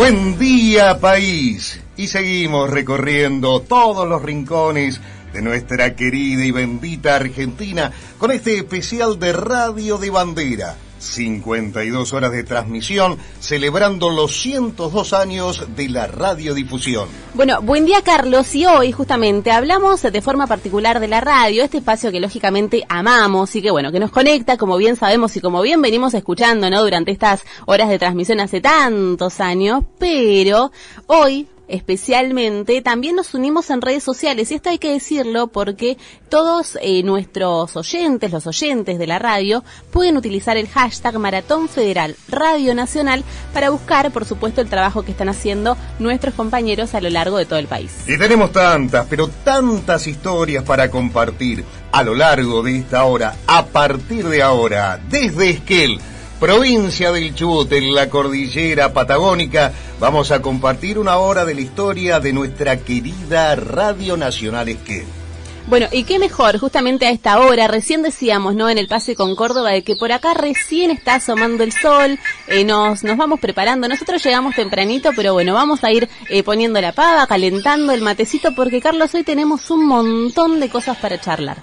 Buen día, país. Y seguimos recorriendo todos los rincones de nuestra querida y bendita Argentina con este especial de Radio de Bandera. 52 horas de transmisión celebrando los 102 años de la radiodifusión. Bueno, buen día, Carlos, y hoy justamente hablamos de forma particular de la radio, este espacio que lógicamente amamos y que bueno, que nos conecta, como bien sabemos y como bien venimos escuchando, ¿no? Durante estas horas de transmisión hace tantos años, pero hoy especialmente también nos unimos en redes sociales, y esto hay que decirlo porque todos nuestros oyentes, los oyentes de la radio, pueden utilizar el hashtag Maratón Federal Radio Nacional para buscar, por supuesto, el trabajo que están haciendo nuestros compañeros a lo largo de todo el país. Y tenemos tantas, pero tantas historias para compartir a lo largo de esta hora, a partir de ahora, desde Esquel, provincia del Chubut, en la cordillera patagónica, vamos a compartir una hora de la historia de nuestra querida Radio Nacional Esquel. Bueno, y qué mejor, justamente a esta hora, recién decíamos, ¿no?, en el pase con Córdoba, de que por acá recién está asomando el sol, nos vamos preparando, nosotros llegamos tempranito, pero bueno, vamos a ir poniendo la pava, calentando el matecito, porque Carlos, hoy tenemos un montón de cosas para charlar.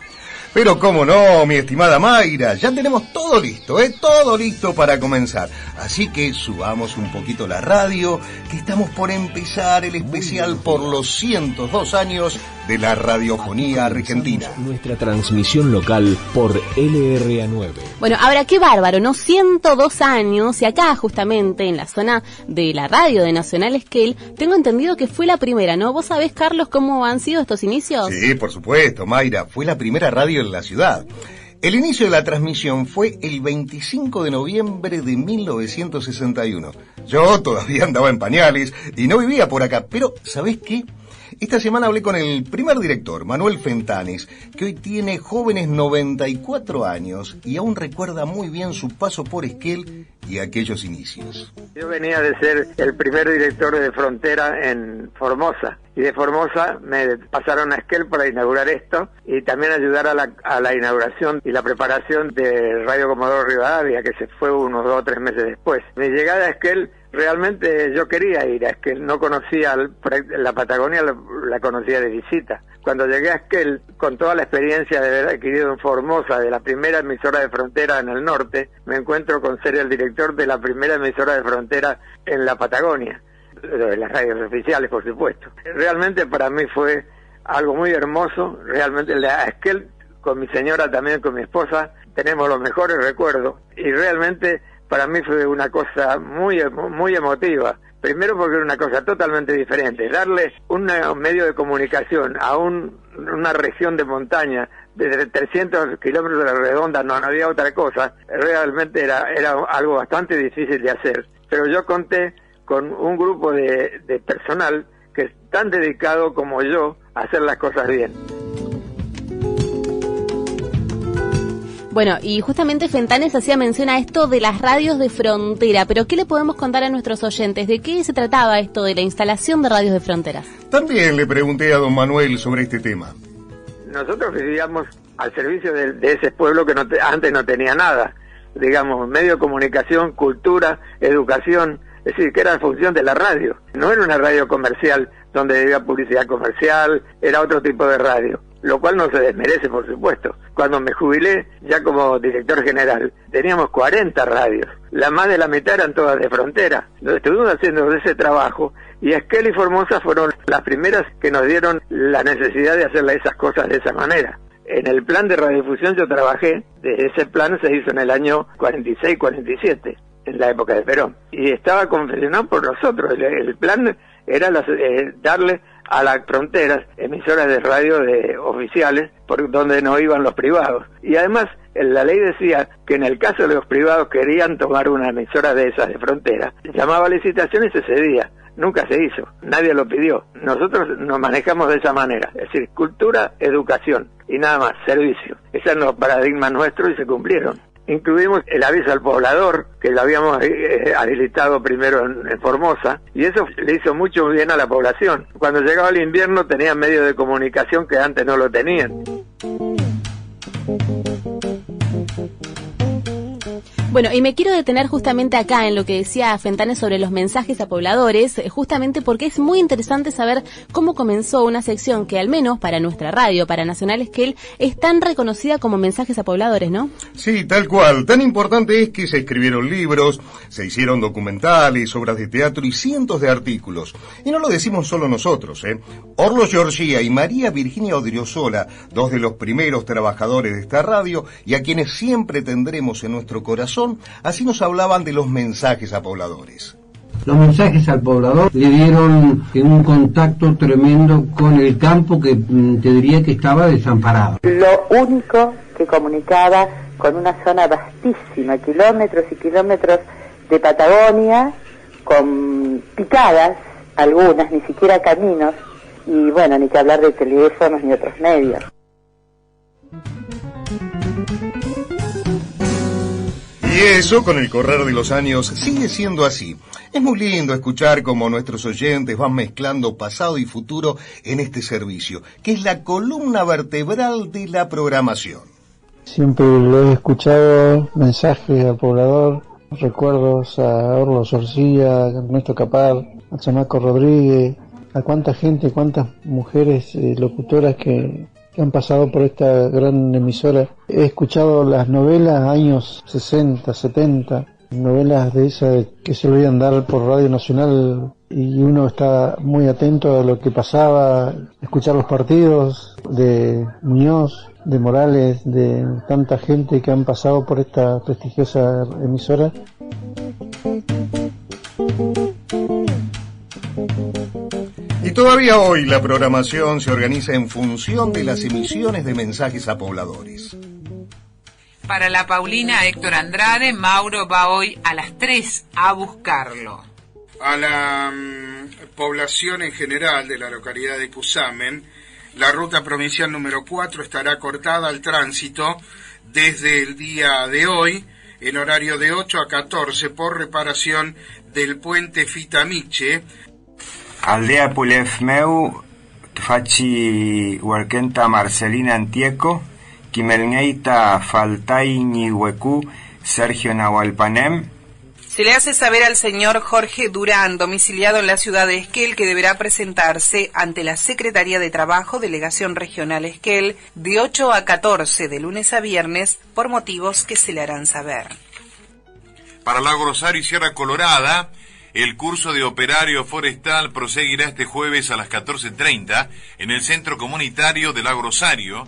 Pero cómo no, mi estimada Mayra, ya tenemos todo listo, todo listo para comenzar. Así que subamos un poquito la radio, que estamos por empezar el especial por los 102 años de la radiofonía argentina. Nuestra transmisión local por LRA9. Bueno, ahora qué bárbaro, ¿no? 102 años, y acá justamente en la zona de la radio de Nacional Esquel, tengo entendido que fue la primera, ¿no? ¿Vos sabés, Carlos, cómo han sido estos inicios? Sí, por supuesto, Mayra, fue la primera radio en la ciudad. El inicio de la transmisión fue el 25 de noviembre de 1961. Yo todavía andaba en pañales y no vivía por acá, pero ¿sabés qué? Esta semana hablé con el primer director, Manuel Fentanes, que hoy tiene jóvenes 94 años y aún recuerda muy bien su paso por Esquel y aquellos inicios. Yo venía de ser el primer director de Frontera en Formosa, y de Formosa me pasaron a Esquel para inaugurar esto y también ayudar a la inauguración y la preparación de Radio Comodoro Rivadavia, que se fue unos 2 o 3 meses después. Mi llegada a Esquel, realmente yo quería ir a Esquel, no conocía la Patagonia, la conocía de visita. Cuando llegué a Esquel, con toda la experiencia de haber adquirido en Formosa, de la primera emisora de Frontera en el norte, me encuentro con ser el director de la primera emisora de Frontera en la Patagonia, de las radios oficiales, por supuesto. Realmente para mí fue algo muy hermoso, realmente a Esquel, con mi señora también, con mi esposa, tenemos los mejores recuerdos, y realmente para mí fue una cosa muy emotiva. Primero porque era una cosa totalmente diferente. Darle un medio de comunicación a una región de montaña de 300 kilómetros de la redonda, no había otra cosa. Realmente era algo bastante difícil de hacer. Pero yo conté con un grupo de personal que es tan dedicado como yo a hacer las cosas bien. Bueno, y justamente Fentanes hacía mención a esto de las radios de frontera, pero ¿qué le podemos contar a nuestros oyentes? ¿De qué se trataba esto de la instalación de radios de fronteras? También le pregunté a don Manuel sobre este tema. Nosotros vivíamos al servicio de ese pueblo que antes no tenía nada, digamos, medio de comunicación, cultura, educación, es decir, que era la función de la radio. No era una radio comercial donde había publicidad comercial, era otro tipo de radio, lo cual no se desmerece, por supuesto. Cuando me jubilé, ya como director general, teníamos 40 radios. Más de la mitad eran todas de Frontera. Estuvimos haciendo ese trabajo, y Esquel y Formosa fueron las primeras que nos dieron la necesidad de hacer esas cosas de esa manera. En el plan de radiodifusión yo trabajé, ese plan se hizo en el año 46-47, en la época de Perón, y estaba confeccionado por nosotros. El plan era darle a las fronteras emisoras de radio oficiales por donde no iban los privados. Y además la ley decía que en el caso de los privados querían tomar una emisora de esas de Frontera, llamaba a licitación y se cedía. Nunca se hizo, nadie lo pidió. Nosotros nos manejamos de esa manera, es decir, cultura, educación y nada más, servicio. Esos eran los paradigmas nuestros y se cumplieron. Incluimos el aviso al poblador, que lo habíamos habilitado primero en Formosa, y eso le hizo mucho bien a la población. Cuando llegaba el invierno tenían medios de comunicación que antes no lo tenían. Bueno, y me quiero detener justamente acá en lo que decía Fentanes sobre los mensajes a pobladores, justamente porque es muy interesante saber cómo comenzó una sección que al menos para nuestra radio, para Nacional Esquel, es tan reconocida como mensajes a pobladores, ¿no? Sí, tal cual. Tan importante es que se escribieron libros, se hicieron documentales, obras de teatro y cientos de artículos. Y no lo decimos solo nosotros, ¿eh? Orlo Giorgia y María Virginia Odriozola, dos de los primeros trabajadores de esta radio y a quienes siempre tendremos en nuestro corazón, así nos hablaban de los mensajes a pobladores. Los mensajes al poblador le dieron un contacto tremendo con el campo que te diría que estaba desamparado. Lo único que comunicaba con una zona vastísima, kilómetros y kilómetros de Patagonia, con picadas, algunas, ni siquiera caminos, y bueno, ni que hablar de teléfonos ni otros medios. Y eso, con el correr de los años, sigue siendo así. Es muy lindo escuchar cómo nuestros oyentes van mezclando pasado y futuro en este servicio, que es la columna vertebral de la programación. Siempre lo he escuchado, mensajes al poblador, recuerdos a Orlo Giorgia, a Ernesto Capar, a Chamaco Rodríguez, a cuánta gente, cuántas mujeres locutoras que han pasado por esta gran emisora. He escuchado las novelas años 60, 70, novelas de esas que se oían dar por Radio Nacional y uno está muy atento a lo que pasaba, escuchar los partidos de Muñoz, de Morales, de tanta gente que han pasado por esta prestigiosa emisora. Y todavía hoy la programación se organiza en función de las emisiones de mensajes a pobladores. Para la Paulina Héctor Andrade, Mauro va hoy a las 3 a buscarlo. A la población en general de la localidad de Cusamen, la ruta provincial número 4 estará cortada al tránsito desde el día de hoy, en horario de 8 a 14, por reparación del puente Fitamiche. Aldea Pulefmeu, Fachi Huarquenta Marcelina Antieco, Quimelneita Faltay Ñihuecú, Sergio Nahualpanem. Se le hace saber al señor Jorge Durán, domiciliado en la ciudad de Esquel, que deberá presentarse ante la Secretaría de Trabajo, Delegación Regional Esquel, de 8 a 14, de lunes a viernes, por motivos que se le harán saber. Para Lago Rosario y Sierra Colorada, el curso de operario forestal proseguirá este jueves a las 14:30 en el Centro Comunitario de Lago Rosario.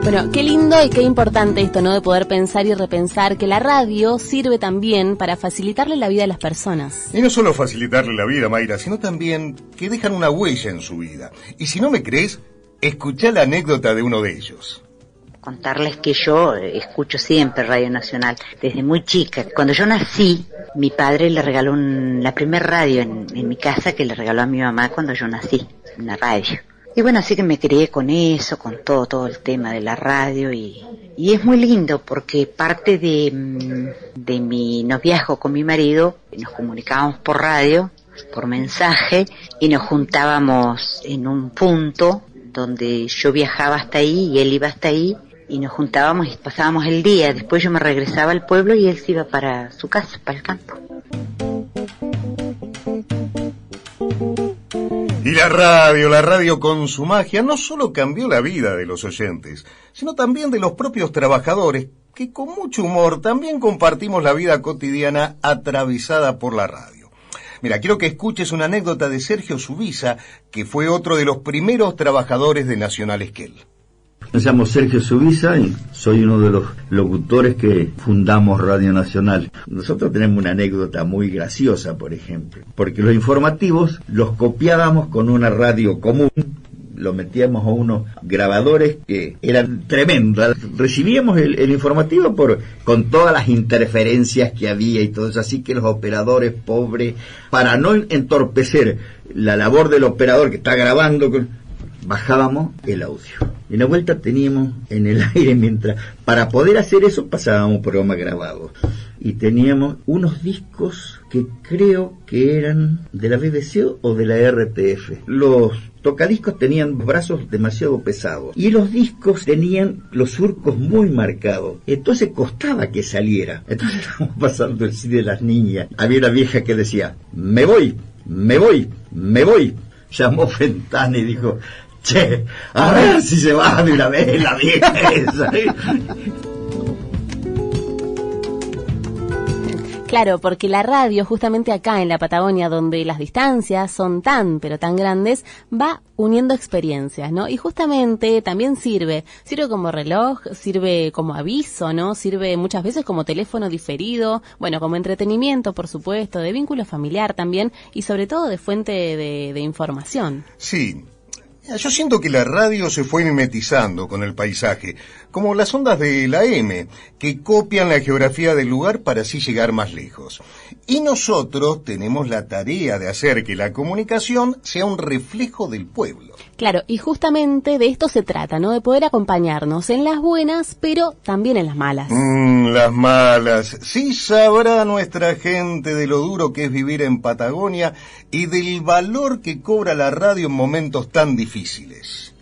Bueno, qué lindo y qué importante esto, ¿no? De poder pensar y repensar que la radio sirve también para facilitarle la vida a las personas. Y no solo facilitarle la vida, Mayra, sino también que dejan una huella en su vida. Y si no me crees, escuchá la anécdota de uno de ellos. Contarles que yo escucho siempre Radio Nacional, desde muy chica. Cuando yo nací, mi padre le regaló la primer radio en mi casa, que le regaló a mi mamá cuando yo nací, una radio. Y bueno, así que me crié con eso, con todo el tema de la radio, y es muy lindo porque parte de mi noviazgo con mi marido, nos comunicábamos por radio, por mensaje, y nos juntábamos en un punto donde yo viajaba hasta ahí y él iba hasta ahí, y nos juntábamos y pasábamos el día. Después yo me regresaba al pueblo y él se iba para su casa, para el campo. Y la radio con su magia no solo cambió la vida de los oyentes, sino también de los propios trabajadores, que con mucho humor también compartimos la vida cotidiana atravesada por la radio. Mira, quiero que escuches una anécdota de Sergio Subiza, que fue otro de los primeros trabajadores de Nacional Esquel. Me llamo Sergio Subiza y soy uno de los locutores que fundamos Radio Nacional. Nosotros tenemos una anécdota muy graciosa, por ejemplo, porque los informativos los copiábamos con una radio común, lo metíamos a unos grabadores que eran tremendos. Recibíamos el informativo con todas las interferencias que había y todo eso, así que los operadores pobres, para no entorpecer la labor del operador que está grabando, bajábamos el audio. Y una vuelta teníamos en el aire, para poder hacer eso pasábamos programas grabados. y teníamos unos discos que creo que eran de la BBC o de la RTF. Los tocadiscos tenían brazos demasiado pesados y los discos tenían los surcos muy marcados, entonces costaba que saliera. Entonces estábamos pasando el CD de las niñas. Había una vieja que decía: me voy. Llamó Fentana y dijo: che, a ver si se va de una vez la vieja esa. Claro, porque la radio, justamente acá en la Patagonia, donde las distancias son pero tan grandes, va uniendo experiencias, ¿no? Y justamente también sirve como reloj, sirve como aviso, ¿no? Sirve muchas veces como teléfono diferido, bueno, como entretenimiento, por supuesto, de vínculo familiar también, y sobre todo de fuente de información. Sí. Yo siento que la radio se fue mimetizando con el paisaje, como las ondas de la AM, que copian la geografía del lugar para así llegar más lejos. Y nosotros tenemos la tarea de hacer que la comunicación sea un reflejo del pueblo. Claro, y justamente de esto se trata, ¿no? De poder acompañarnos en las buenas, pero también en las malas. Las malas. Sí sabrá nuestra gente de lo duro que es vivir en Patagonia y del valor que cobra la radio en momentos tan difíciles.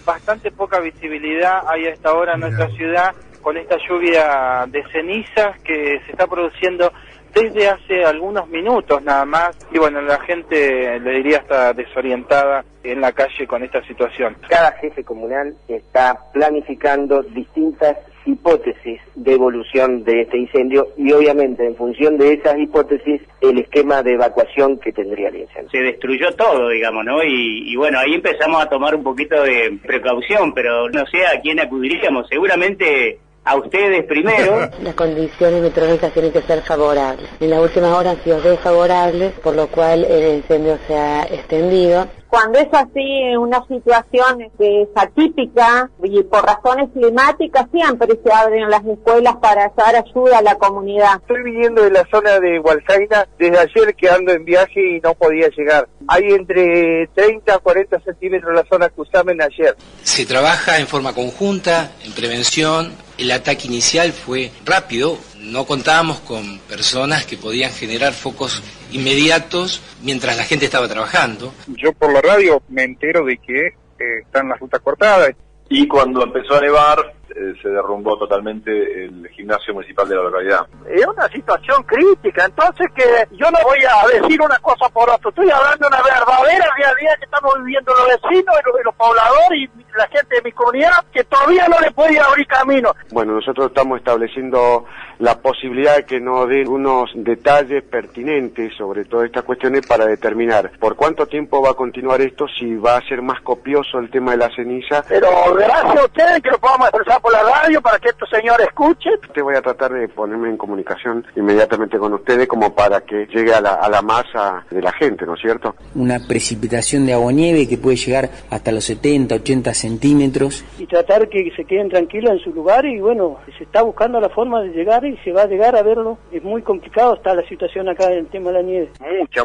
Bastante poca visibilidad hay a esta hora en nuestra ciudad con esta lluvia de cenizas que se está produciendo desde hace algunos minutos nada más, y bueno, la gente, le diría, está desorientada en la calle con esta situación. Cada jefe comunal está planificando distintas hipótesis de evolución de este incendio y obviamente en función de esas hipótesis el esquema de evacuación que tendría el incendio. Se destruyó todo, digamos, ¿no? Y bueno, ahí empezamos a tomar un poquito de precaución, pero no sé a quién acudiríamos, seguramente a ustedes primero. Las condiciones meteorológicas tienen que ser favorables. En las últimas horas han sido desfavorables, por lo cual el incendio se ha extendido. Cuando es así, una situación que es atípica y por razones climáticas, siempre se abren las escuelas para dar ayuda a la comunidad. Estoy viniendo de la zona de Hualsaina desde ayer, que ando en viaje y no podía llegar. Hay entre 30 a 40 centímetros la zona Cusamen ayer. Se trabaja en forma conjunta, en prevención. El ataque inicial fue rápido, no contábamos con personas que podían generar focos inmediatos mientras la gente estaba trabajando. Yo por la radio me entero de que están las rutas cortadas. Y cuando empezó a nevar, se derrumbó totalmente el gimnasio municipal de la localidad. Es una situación crítica, entonces que yo no voy a decir una cosa por otra, estoy hablando de una verdadera realidad que estamos viviendo los vecinos y los pobladores y la gente de mi comunidad, que todavía no le puede abrir camino. Bueno, nosotros estamos estableciendo la posibilidad de que nos den unos detalles pertinentes sobre todas estas cuestiones para determinar por cuánto tiempo va a continuar esto, si va a ser más copioso el tema de la ceniza. Pero gracias a ustedes que lo podamos expresar por la radio para que estos señores escuchen. Te voy a tratar de ponerme en comunicación inmediatamente con ustedes como para que llegue a la masa de la gente, ¿no es cierto? Una precipitación de agua-nieve que puede llegar hasta los 70, 80 centímetros. Y tratar que se queden tranquilos en su lugar y bueno, se está buscando la forma de llegar y se va a llegar a verlo. Es muy complicado está la situación acá en el tema de la nieve.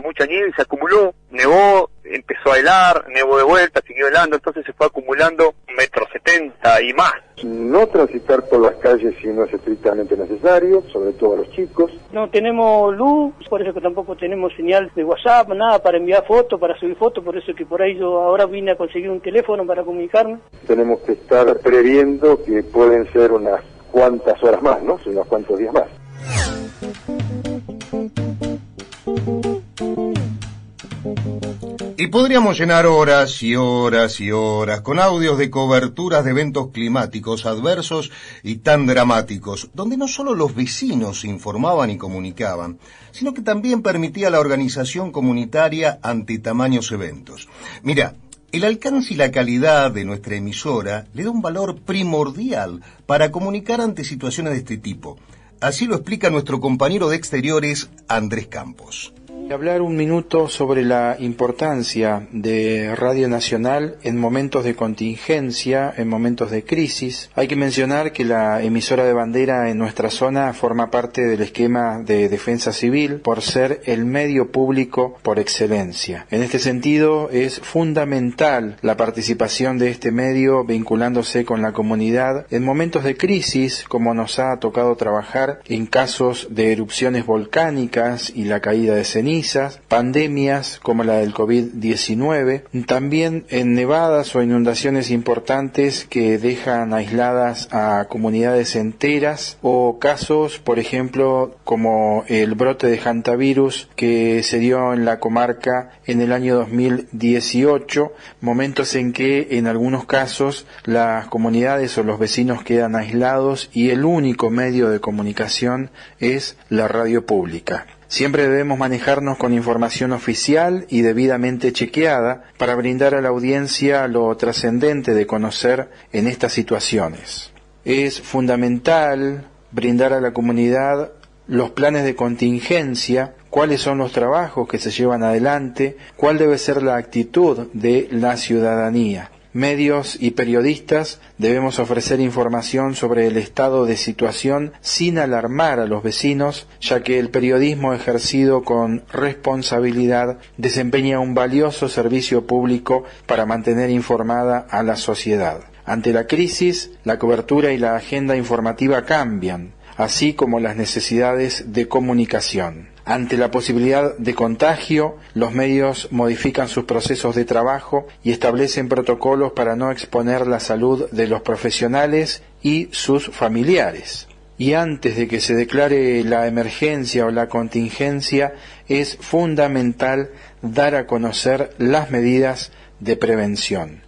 Mucha nieve se acumuló, nevó, empezó a helar, nevó de vuelta, siguió helando, entonces se fue acumulando 1,70 m y más. No transitar por las calles si no es estrictamente necesario, sobre todo a los chicos. No tenemos luz, por eso que tampoco tenemos señal de WhatsApp, nada para enviar fotos, para subir fotos, por eso que por ahí yo ahora vine a conseguir un teléfono para comunicarme. Tenemos que estar previendo que pueden ser unas cuantas horas más, ¿no? Unos cuantos días más. Y podríamos llenar horas y horas y horas con audios de coberturas de eventos climáticos adversos y tan dramáticos, donde no solo los vecinos se informaban y comunicaban, sino que también permitía la organización comunitaria ante tamaños eventos. Mira, el alcance y la calidad de nuestra emisora le da un valor primordial para comunicar ante situaciones de este tipo. Así lo explica nuestro compañero de Exteriores, Andrés Campos. Hablar un minuto sobre la importancia de Radio Nacional en momentos de contingencia, en momentos de crisis. Hay que mencionar que la emisora de bandera en nuestra zona forma parte del esquema de defensa civil por ser el medio público por excelencia. En este sentido, es fundamental la participación de este medio vinculándose con la comunidad en momentos de crisis, como nos ha tocado trabajar en casos de erupciones volcánicas y la caída de cenizas, pandemias como la del COVID-19, también en nevadas o inundaciones importantes que dejan aisladas a comunidades enteras, o casos, por ejemplo, como el brote de hantavirus que se dio en la comarca en el año 2018, momentos en que en algunos casos las comunidades o los vecinos quedan aislados y el único medio de comunicación es la radio pública. Siempre debemos manejarnos con información oficial y debidamente chequeada para brindar a la audiencia lo trascendente de conocer en estas situaciones. Es fundamental brindar a la comunidad los planes de contingencia, cuáles son los trabajos que se llevan adelante, cuál debe ser la actitud de la ciudadanía. Medios y periodistas debemos ofrecer información sobre el estado de situación sin alarmar a los vecinos, ya que el periodismo ejercido con responsabilidad desempeña un valioso servicio público para mantener informada a la sociedad. Ante la crisis, la cobertura y la agenda informativa cambian, así como las necesidades de comunicación. Ante la posibilidad de contagio, los medios modifican sus procesos de trabajo y establecen protocolos para no exponer la salud de los profesionales y sus familiares. Y antes de que se declare la emergencia o la contingencia, es fundamental dar a conocer las medidas de prevención.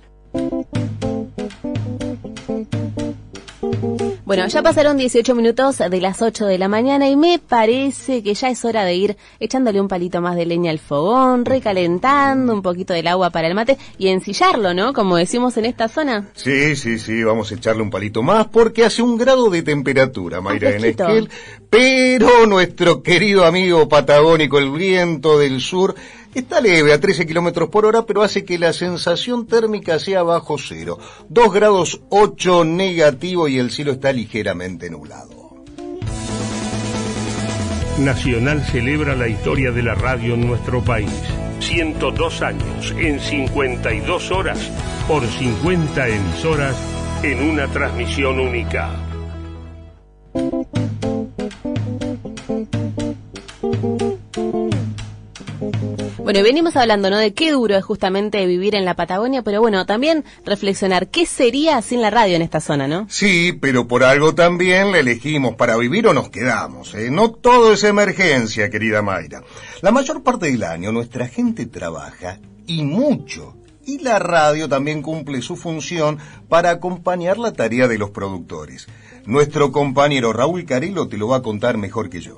Bueno, ya pasaron 18 minutos de las 8 de la mañana y me parece que ya es hora de ir echándole un palito más de leña al fogón, recalentando un poquito del agua para el mate y ensillarlo, ¿no? Como decimos en esta zona. Sí, vamos a echarle un palito más porque hace 1 grado de temperatura, Mayra, en Esquel, pero nuestro querido amigo patagónico, el viento del sur, está leve a 13 kilómetros por hora, pero hace que la sensación térmica sea bajo cero. 2 grados 8 negativo y el cielo está ligeramente nublado. Nacional celebra la historia de la radio en nuestro país. 102 años en 52 horas por 50 emisoras en una transmisión única. Bueno, venimos hablando, ¿no?, de qué duro es justamente vivir en la Patagonia, pero bueno, también reflexionar qué sería sin la radio en esta zona, ¿no? Sí, pero por algo también la elegimos para vivir o nos quedamos, ¿eh? No todo es emergencia, querida Mayra. La mayor parte del año nuestra gente trabaja y mucho. Y la radio también cumple su función para acompañar la tarea de los productores. Nuestro compañero Raúl Carelo te lo va a contar mejor que yo.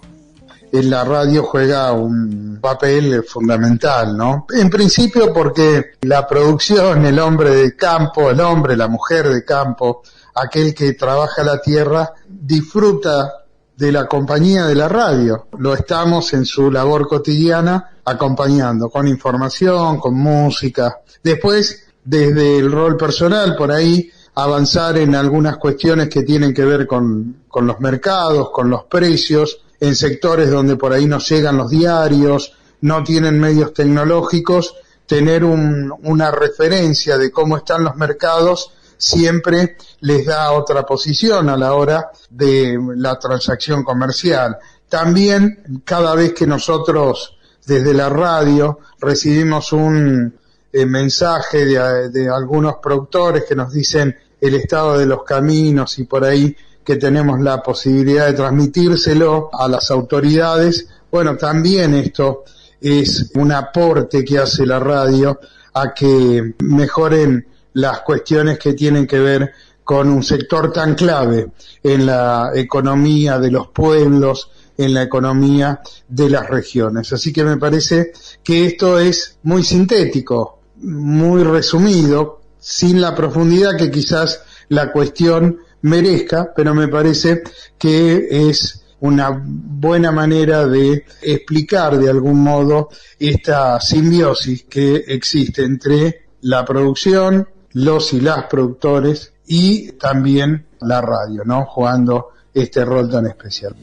La radio juega un papel fundamental, ¿no? En principio porque la producción, el hombre de campo, el hombre, la mujer de campo, aquel que trabaja la tierra, disfruta de la compañía de la radio. Lo estamos en su labor cotidiana acompañando con información, con música. Después, desde el rol personal, por ahí, avanzar en algunas cuestiones que tienen que ver con los mercados, con los precios, en sectores donde por ahí no llegan los diarios, no tienen medios tecnológicos, tener una referencia de cómo están los mercados siempre les da otra posición a la hora de la transacción comercial. También, cada vez que nosotros desde la radio recibimos un mensaje de algunos productores que nos dicen el estado de los caminos y por ahí que tenemos la posibilidad de transmitírselo a las autoridades, bueno, también esto es un aporte que hace la radio a que mejoren las cuestiones que tienen que ver con un sector tan clave en la economía de los pueblos, en la economía de las regiones. Así que me parece que esto es muy sintético, muy resumido, sin la profundidad que quizás la cuestión merezca, pero me parece que es una buena manera de explicar de algún modo esta simbiosis que existe entre la producción, los y las productores y también la radio, ¿no? Jugando este rol tan especial.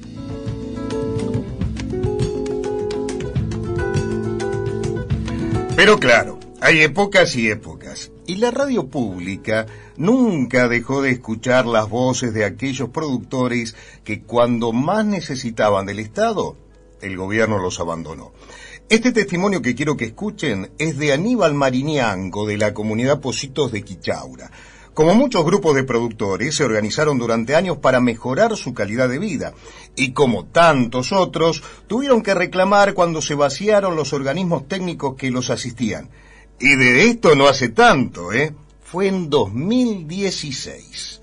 Pero claro, hay épocas y épocas, y la radio pública nunca dejó de escuchar las voces de aquellos productores que cuando más necesitaban del Estado, el gobierno los abandonó. Este testimonio que quiero que escuchen es de Aníbal Mariñango, de la comunidad Pocitos de Quichaura. Como muchos grupos de productores, se organizaron durante años para mejorar su calidad de vida. Y como tantos otros, tuvieron que reclamar cuando se vaciaron los organismos técnicos que los asistían. Y de esto no hace tanto, Fue en 2016.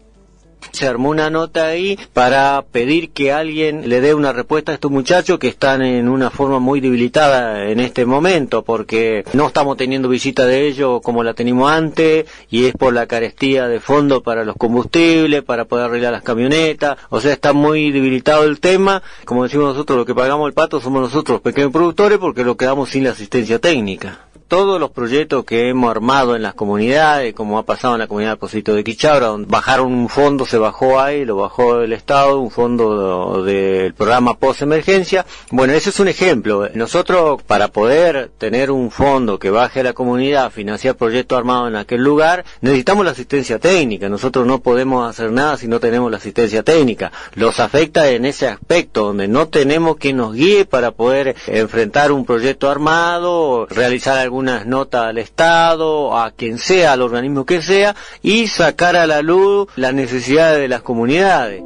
Se armó una nota ahí para pedir que alguien le dé una respuesta a estos muchachos que están en una forma muy debilitada en este momento, porque no estamos teniendo visita de ellos como la teníamos antes, y es por la carestía de fondos para los combustibles, para poder arreglar las camionetas. O sea, está muy debilitado el tema. Como decimos nosotros, lo que pagamos el pato somos nosotros, los pequeños productores, porque lo quedamos sin la asistencia técnica. Todos los proyectos que hemos armado en las comunidades, como ha pasado en la comunidad de Pocitos de Quichaura, donde bajaron un fondo, se bajó ahí, lo bajó el Estado, un fondo del programa post-emergencia. Bueno, ese es un ejemplo. Nosotros, para poder tener un fondo que baje a la comunidad, financiar proyectos armados en aquel lugar, necesitamos la asistencia técnica. Nosotros no podemos hacer nada si no tenemos la asistencia técnica. Los afecta en ese aspecto, donde no tenemos quien nos guíe para poder enfrentar un proyecto armado, realizar algunas notas al Estado, a quien sea, al organismo que sea, y sacar a la luz las necesidades de las comunidades.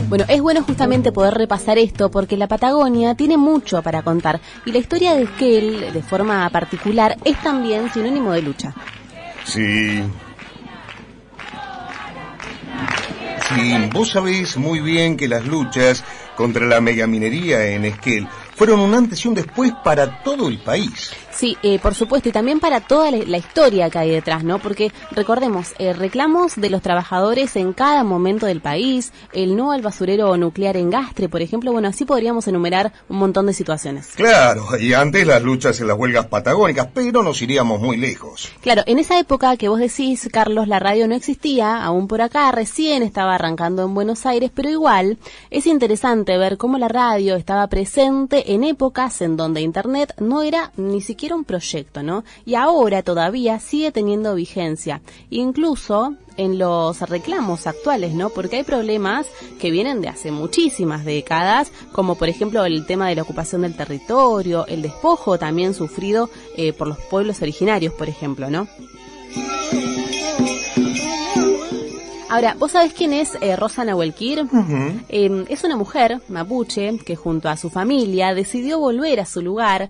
Bueno, es bueno justamente poder repasar esto porque la Patagonia tiene mucho para contar y la historia de Esquel, de forma particular, es también sinónimo de lucha. Sí, vos sabés muy bien que las luchas contra la megaminería en Esquel fueron un antes y un después para todo el país. Sí, por supuesto, y también para toda la historia que hay detrás, ¿no? Porque recordemos, reclamos de los trabajadores en cada momento del país, el no al basurero nuclear en Gastre, por ejemplo, bueno, así podríamos enumerar un montón de situaciones. Claro, y antes las luchas en las huelgas patagónicas, pero nos iríamos muy lejos. Claro, en esa época que vos decís, Carlos, la radio no existía, aún por acá, recién estaba arrancando en Buenos Aires, pero igual es interesante ver cómo la radio estaba presente en épocas en donde Internet no era ni siquiera un proyecto, ¿no? Y ahora todavía sigue teniendo vigencia, incluso en los reclamos actuales, ¿no? Porque hay problemas que vienen de hace muchísimas décadas, como por ejemplo el tema de la ocupación del territorio, el despojo también sufrido por los pueblos originarios, por ejemplo, ¿no? Ahora, ¿vos sabés quién es Rosa Nahuelquir? Es una mujer mapuche que junto a su familia decidió volver a su lugar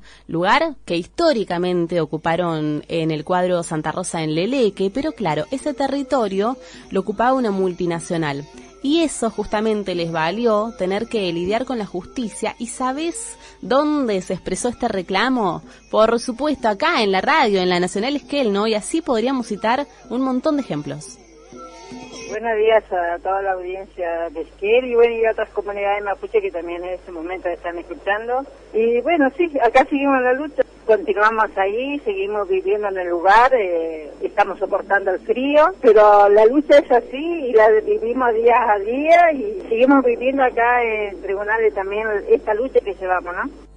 que históricamente ocuparon en el cuadro Santa Rosa en Leleque, pero claro, ese territorio lo ocupaba una multinacional. Y eso justamente les valió tener que lidiar con la justicia. ¿Y sabés dónde se expresó este reclamo? Por supuesto, acá en la radio, en la Nacional Esquel, ¿no? Y así podríamos citar un montón de ejemplos. Buenos días a toda la audiencia de Esquel y bueno, y a otras comunidades mapuche que también en este momento están escuchando. Y bueno, sí, acá seguimos la lucha, continuamos ahí, seguimos viviendo en el lugar, estamos soportando el frío, pero la lucha es así y la vivimos día a día y seguimos viviendo acá en tribunales también esta lucha que llevamos, ¿no?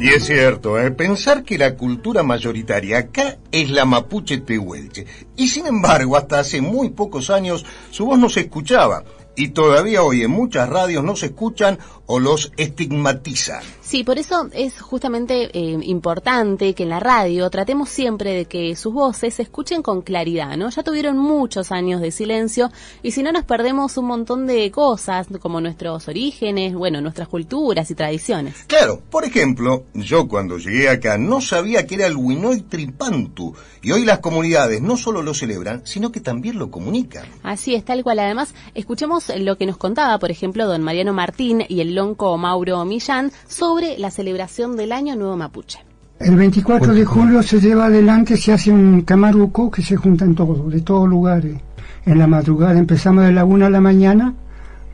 Y es cierto, pensar que la cultura mayoritaria acá es la mapuche tehuelche. Y sin embargo, hasta hace muy pocos años su voz no se escuchaba. Y todavía hoy en muchas radios no se escuchan o los estigmatizan. Sí, por eso es justamente importante que en la radio tratemos siempre de que sus voces se escuchen con claridad, ¿no? Ya tuvieron muchos años de silencio y si no nos perdemos un montón de cosas como nuestros orígenes, bueno, nuestras culturas y tradiciones. Claro, por ejemplo, yo cuando llegué acá no sabía que era el Huinoy Tripantu y hoy las comunidades no solo lo celebran, sino que también lo comunican. Así es, tal cual. Además, escuchemos lo que nos contaba, por ejemplo, don Mariano Martín y el lonco Mauro Millán sobre la celebración del Año Nuevo Mapuche. El 24 de julio se lleva adelante, se hace un camaruco que se juntan todos, de todos lugares. En la madrugada empezamos de la 1 de la mañana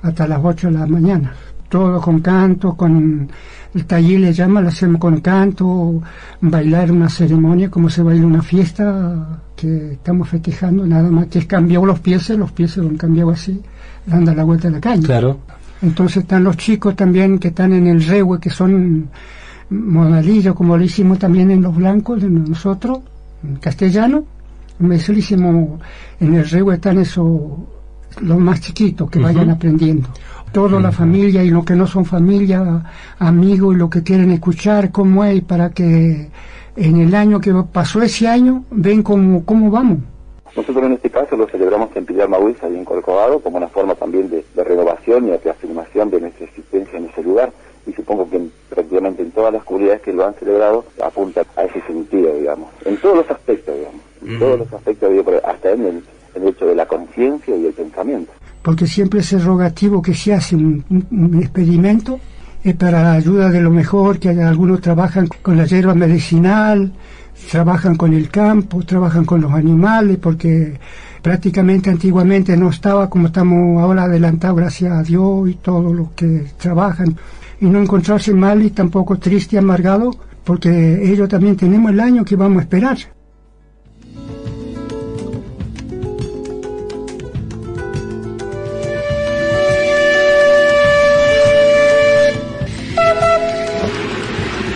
hasta las 8 de la mañana. Todo con canto, con el taller le llama, lo hacemos con canto, bailar una ceremonia como se baila una fiesta que estamos festejando, nada más que es cambiado los pies lo han cambiado así, dando la vuelta a la calle. Claro. Entonces están los chicos también que están en el regue, que son modalillos, como lo hicimos también en los blancos, de nosotros, en castellano. Eso lo hicimos en el regue, están esos, los más chiquitos, que vayan aprendiendo. Toda la familia y los que no son familia, amigos, y lo que quieren escuchar, cómo es, para que en el año que pasó ese año, ven cómo vamos. Nosotros en este caso lo celebramos en Pilar Mahuiz, ahí en Corcovado, como una forma también de renovación y de reafirmación de nuestra existencia en ese lugar. Y supongo que prácticamente en todas las comunidades que lo han celebrado apuntan a ese sentido, digamos. En todos los aspectos, digamos. En todos los aspectos, hasta en el hecho de la conciencia y el pensamiento. Porque siempre ese rogativo que se hace un experimento es para la ayuda de lo mejor, que algunos trabajan con la hierba medicinal, trabajan con el campo, trabajan con los animales, porque prácticamente antiguamente no estaba como estamos ahora adelantados, gracias a Dios, y todos los que trabajan, y no encontrarse mal y tampoco triste y amargado, porque ellos también tenemos el año que vamos a esperar.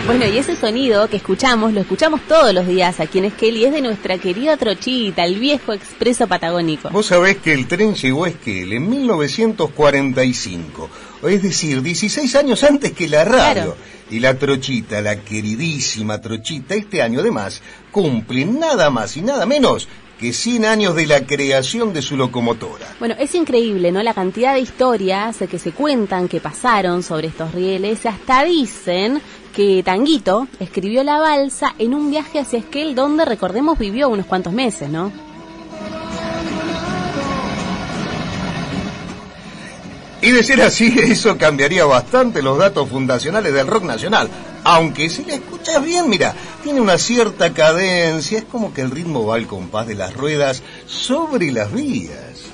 Bueno, y ese sonido que escuchamos, lo escuchamos todos los días aquí en Esquel, y es de nuestra querida Trochita, el viejo expreso patagónico. Vos sabés que el tren llegó a Esquel en 1945, es decir, 16 años antes que la radio. Claro. Y la Trochita, la queridísima Trochita, este año además cumple nada más y nada menos que 100 años de la creación de su locomotora. Bueno, es increíble, ¿no? La cantidad de historias que se cuentan, que pasaron sobre estos rieles. Hasta dicen que Tanguito escribió la balsa en un viaje hacia Esquel, donde, recordemos, vivió unos cuantos meses, ¿no? Y de ser así, eso cambiaría bastante los datos fundacionales del rock nacional. Aunque si la escuchas bien, mira, tiene una cierta cadencia, es como que el ritmo va al compás de las ruedas sobre las vías.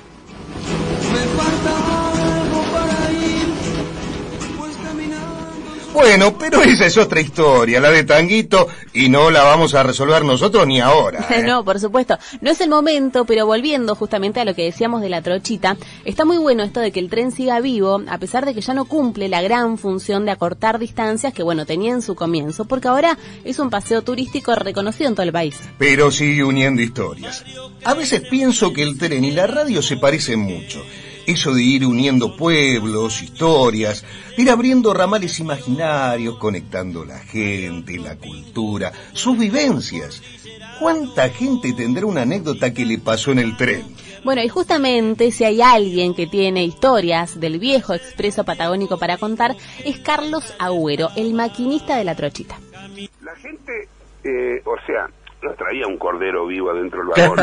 Bueno, pero esa es otra historia, la de Tanguito, y no la vamos a resolver nosotros ni ahora. No, por supuesto. No es el momento, pero volviendo justamente a lo que decíamos de la Trochita, está muy bueno esto de que el tren siga vivo, a pesar de que ya no cumple la gran función de acortar distancias que, bueno, tenía en su comienzo, porque ahora es un paseo turístico reconocido en todo el país. Pero sigue uniendo historias. A veces pienso que el tren y la radio se parecen mucho. Eso de ir uniendo pueblos, historias, ir abriendo ramales imaginarios, conectando la gente, la cultura, sus vivencias. ¿Cuánta gente tendrá una anécdota que le pasó en el tren? Bueno, y justamente si hay alguien que tiene historias del viejo expreso patagónico para contar, es Carlos Agüero, el maquinista de la Trochita. La gente, no traía un cordero vivo adentro del vagón.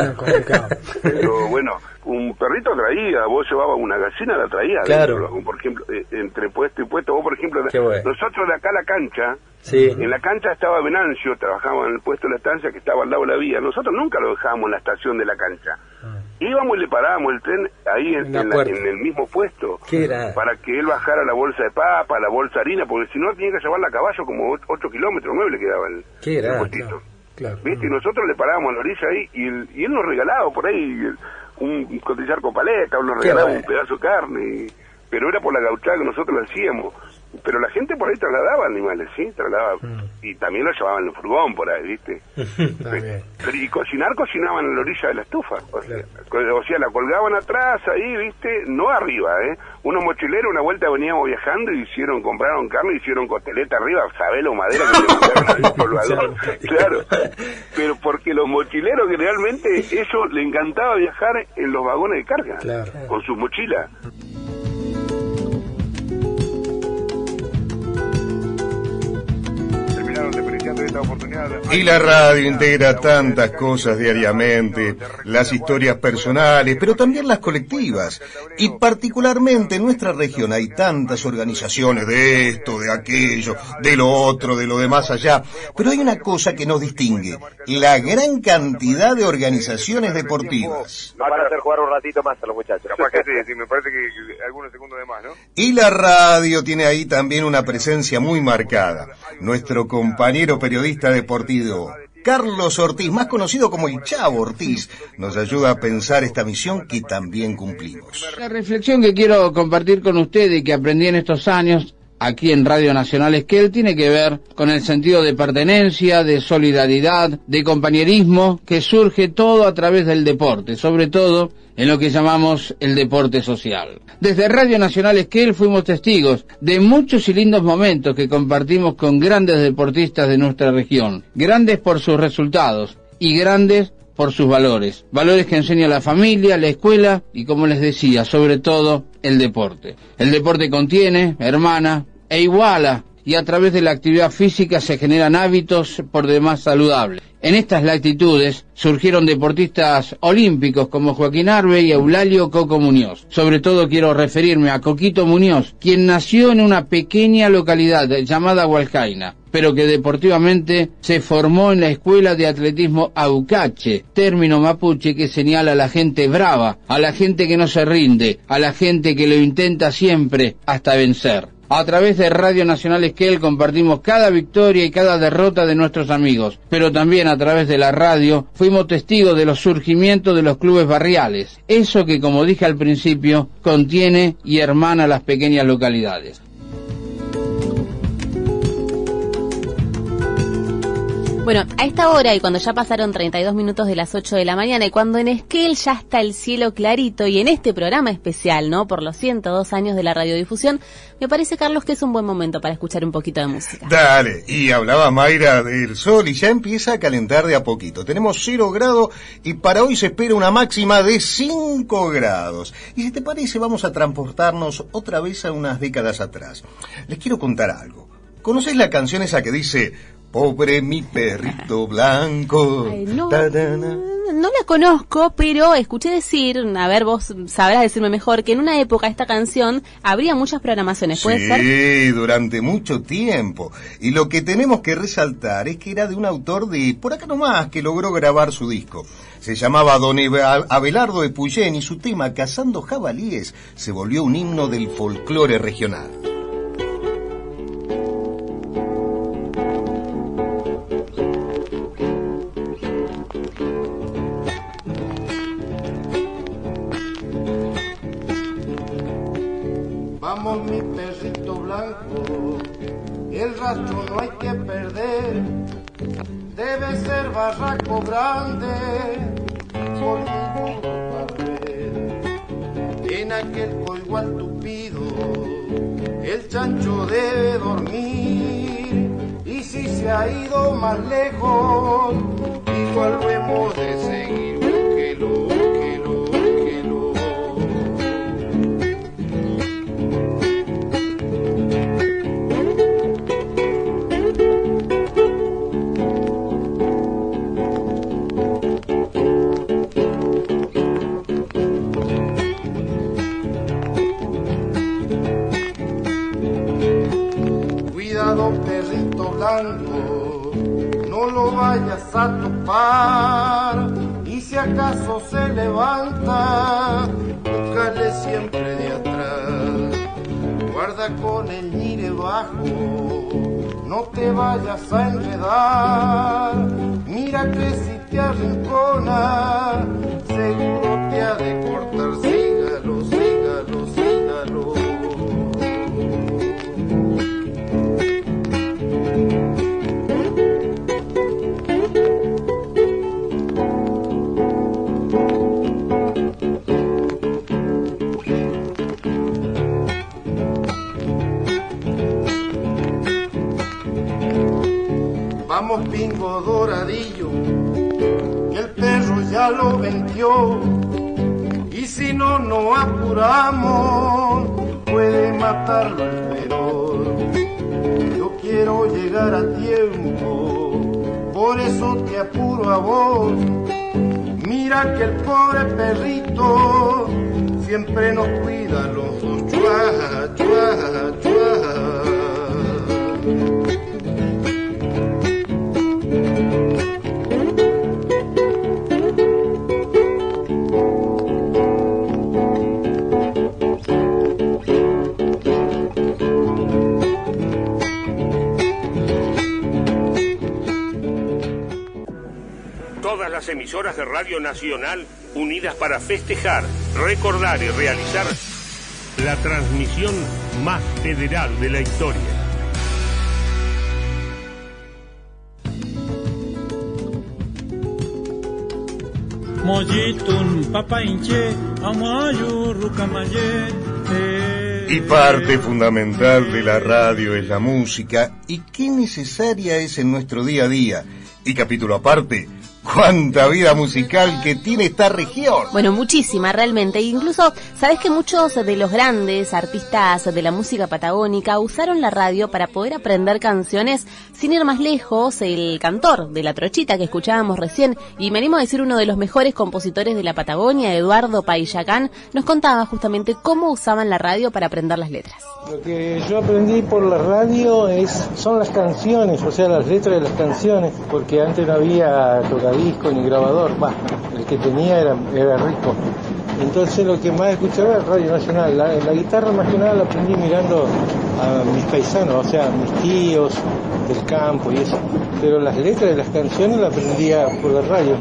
Pero bueno, un perrito traía, vos llevabas una gallina, la traía adentro del vagón, por ejemplo, entre puesto y puesto. Vos, por ejemplo, nosotros de acá a la cancha, en la cancha estaba Venancio, trabajábamos en el puesto de la estancia que estaba al lado de la vía. Nosotros nunca lo dejábamos en la estación de la cancha. Íbamos y le parábamos el tren ahí en el mismo puesto, para que él bajara la bolsa de papa, la bolsa de harina, porque si no tenía que llevarla a caballo como 8 kilómetros, 9 le quedaba el puestito. ¿Viste? Y nosotros le parábamos a la orilla ahí y él nos regalaba por ahí un costillar con paleta, o nos regalaba un pedazo de carne, pero era por la gauchada que nosotros lo hacíamos. Pero la gente por ahí trasladaba animales, ¿sí? Y también lo llevaban en el furgón por ahí, ¿viste? Pero y cocinaban en la orilla de la estufa. O sea, la colgaban atrás ahí, ¿viste? No arriba, ¿eh? Unos mochileros, una vuelta veníamos viajando y compraron carne, hicieron costeleta arriba, sabelo, madera que le mandaron al colgador. Claro. Pero porque los mochileros generalmente, ellos les encantaba viajar en los vagones de carga, con sus mochilas. Terminaron despreciando esta oportunidad. Y la radio integra tantas cosas diariamente, las historias personales, pero también las colectivas. Y particularmente en nuestra región hay tantas organizaciones de esto, de aquello, de lo otro, de lo de más allá. Pero hay una cosa que nos distingue, la gran cantidad de organizaciones deportivas. Van a hacer jugar un ratito más a los muchachos. Capaz que sí, me parece que algunos segundos de más, ¿no? Y la radio tiene ahí también una presencia muy marcada. Nuestro compañero periodista deportivo, Carlos Ortiz, más conocido como el Chavo Ortiz, nos ayuda a pensar esta misión que también cumplimos. La reflexión que quiero compartir con ustedes y que aprendí en estos años aquí en Radio Nacional Esquel tiene que ver con el sentido de pertenencia, de solidaridad, de compañerismo, que surge todo a través del deporte, sobre todo en lo que llamamos el deporte social. Desde Radio Nacional Esquel fuimos testigos de muchos y lindos momentos que compartimos con grandes deportistas de nuestra región, grandes por sus resultados y grandes por sus valores, valores que enseña la familia, la escuela y, como les decía, sobre todo el deporte. El deporte contiene, hermana e iguala, y a través de la actividad física se generan hábitos por demás saludables. En estas latitudes surgieron deportistas olímpicos como Joaquín Arbe y Eulalio Coco Muñoz. Sobre todo quiero referirme a Coquito Muñoz, quien nació en una pequeña localidad llamada Hualcaina, pero que deportivamente se formó en la Escuela de Atletismo Aucache, término mapuche que señala a la gente brava, a la gente que no se rinde, a la gente que lo intenta siempre hasta vencer. A través de Radio Nacional Esquel compartimos cada victoria y cada derrota de nuestros amigos, pero también a través de la radio fuimos testigos de los surgimientos de los clubes barriales, eso que, como dije al principio, contiene y hermana las pequeñas localidades. Bueno, a esta hora y cuando ya pasaron 32 minutos de las 8 de la mañana y cuando en Esquel ya está el cielo clarito y en este programa especial, ¿no?, por los 102 años de la radiodifusión, me parece, Carlos, que es un buen momento para escuchar un poquito de música. Dale, y hablaba Mayra del sol y ya empieza a calentar de a poquito. Tenemos 0 grados y para hoy se espera una máxima de 5 grados. Y si te parece, vamos a transportarnos otra vez a unas décadas atrás. Les quiero contar algo. ¿Conocés la canción esa que dice... Pobre mi perrito blanco? Ay, no la conozco, pero escuché decir, a ver, vos sabrás decirme mejor, que en una época esta canción habría muchas programaciones, ¿puede ser? Sí, durante mucho tiempo. Y lo que tenemos que resaltar es que era de un autor de por acá nomás que logró grabar su disco. Se llamaba Don Abelardo de Puyén y su tema Cazando Jabalíes se volvió un himno del folclore regional. Vamos mi perrito blanco, el rastro no hay que perder, debe ser barraco grande, solito barrer. En aquel coigual tupido, el chancho debe dormir, y si se ha ido más lejos, igual lo hemos de seguir, búsquelo, búsquelo, búsquelo. Perrito blanco, no lo vayas a topar, y si acaso se levanta, búscale siempre de atrás. Guarda con el ñire bajo, no te vayas a enredar, mira que si te arrincona, seguro te ha de cortar. Sígalo, sígalo, sígalo. Vamos pingo doradillo, que el perro ya lo vendió, y si no nos apuramos, puede matarlo el feroz. Yo quiero llegar a tiempo por eso te apuro a vos. Mira que el pobre perrito siempre nos cuida los dos. Chua, chua, chua. Todas las emisoras de Radio Nacional unidas para festejar, recordar y realizar la transmisión más federal de la historia. Y parte fundamental de la radio es la música, y qué necesaria es en nuestro día a día. Y capítulo aparte, ¡cuánta vida musical que tiene esta región! Bueno, muchísima realmente. Incluso, ¿sabés que muchos de los grandes artistas de la música patagónica usaron la radio para poder aprender canciones? Sin ir más lejos, el cantor de La Trochita que escuchábamos recién, y me animo a decir uno de los mejores compositores de la Patagonia, Eduardo Paillacán, nos contaba justamente cómo usaban la radio para aprender las letras. Lo que yo aprendí por la radio son las canciones, o sea, las letras de las canciones, porque antes no había tocadisco ni grabador, el que tenía era rico. Entonces lo que más escuchaba era Radio Nacional. La guitarra más que nada la aprendí mirando a mis paisanos, o sea, a mis tíos del campo y eso. Pero las letras de las canciones las aprendía por la radio.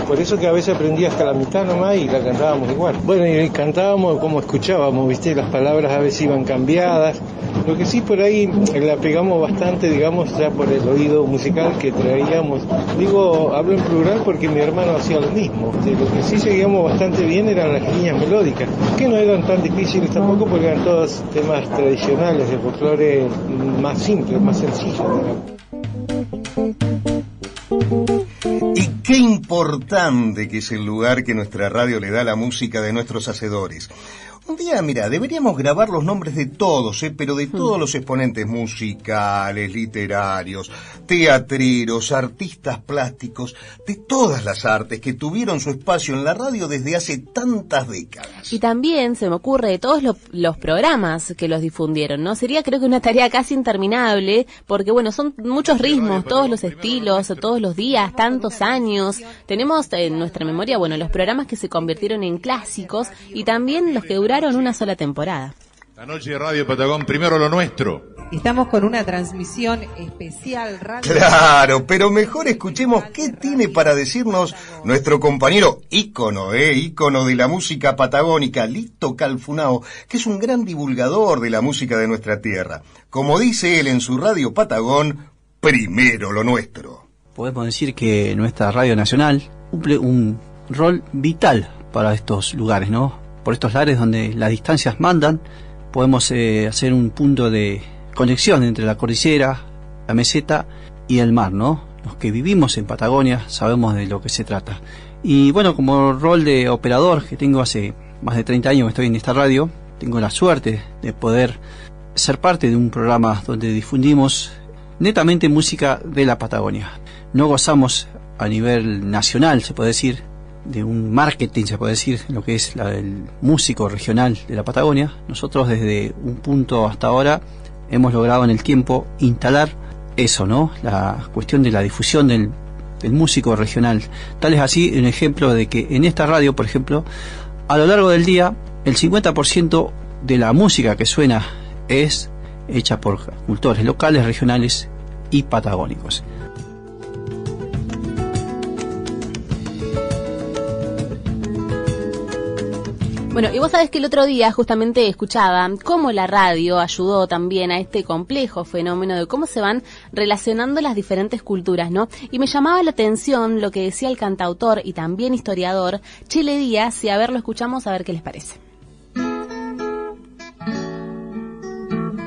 Por eso que a veces aprendía hasta la mitad nomás y la cantábamos igual. Bueno, y cantábamos como escuchábamos, ¿viste? Las palabras a veces iban cambiadas. Lo que sí por ahí la pegamos bastante, digamos, ya por el oído musical que traíamos. Digo, hablo en plural porque mi hermano hacía lo mismo. Lo que sí seguíamos bastante bien eran las líneas melódicas, que no eran tan difíciles tampoco porque eran todos temas tradicionales, de folclore más simples, más sencillos, digamos. Y qué importante que es el lugar que nuestra radio le da a la música de nuestros hacedores. Un día, mira, deberíamos grabar los nombres de todos, pero de todos los exponentes musicales, literarios, teatreros, artistas plásticos, de todas las artes que tuvieron su espacio en la radio desde hace tantas décadas. Y también se me ocurre de todos los programas que los difundieron, ¿no? Sería creo que una tarea casi interminable, porque bueno, son muchos ritmos, todos los estilos, todos los días, tantos años. Tenemos en nuestra memoria, bueno, los programas que se convirtieron en clásicos y también los que duraron una sola temporada. La noche de Radio Patagón, primero lo nuestro. Estamos con una transmisión especial radio. Claro, pero mejor escuchemos qué tiene para decirnos nuestro compañero ícono de la música patagónica, Lito Calfunao, que es un gran divulgador de la música de nuestra tierra. Como dice él en su Radio Patagón, primero lo nuestro. Podemos decir que nuestra Radio Nacional cumple un rol vital para estos lugares, ¿no? Por estos lares donde las distancias mandan, podemos hacer un punto de conexión entre la cordillera, la meseta y el mar, ¿no? Los que vivimos en Patagonia sabemos de lo que se trata. Y bueno, como rol de operador que tengo hace más de 30 años que estoy en esta radio, tengo la suerte de poder ser parte de un programa donde difundimos netamente música de la Patagonia. No gozamos a nivel nacional, se puede decir, de un marketing, se puede decir, lo que es el músico regional de la Patagonia. Nosotros desde un punto hasta ahora hemos logrado en el tiempo instalar eso, ¿no? La cuestión de la difusión del músico regional. Tal es así un ejemplo de que en esta radio, por ejemplo, a lo largo del día, el 50% de la música que suena es hecha por cultores locales, regionales y patagónicos. Bueno, y vos sabés que el otro día justamente escuchaba cómo la radio ayudó también a este complejo fenómeno de cómo se van relacionando las diferentes culturas, ¿no? Y me llamaba la atención lo que decía el cantautor y también historiador Chele Díaz, y a ver, lo escuchamos a ver qué les parece.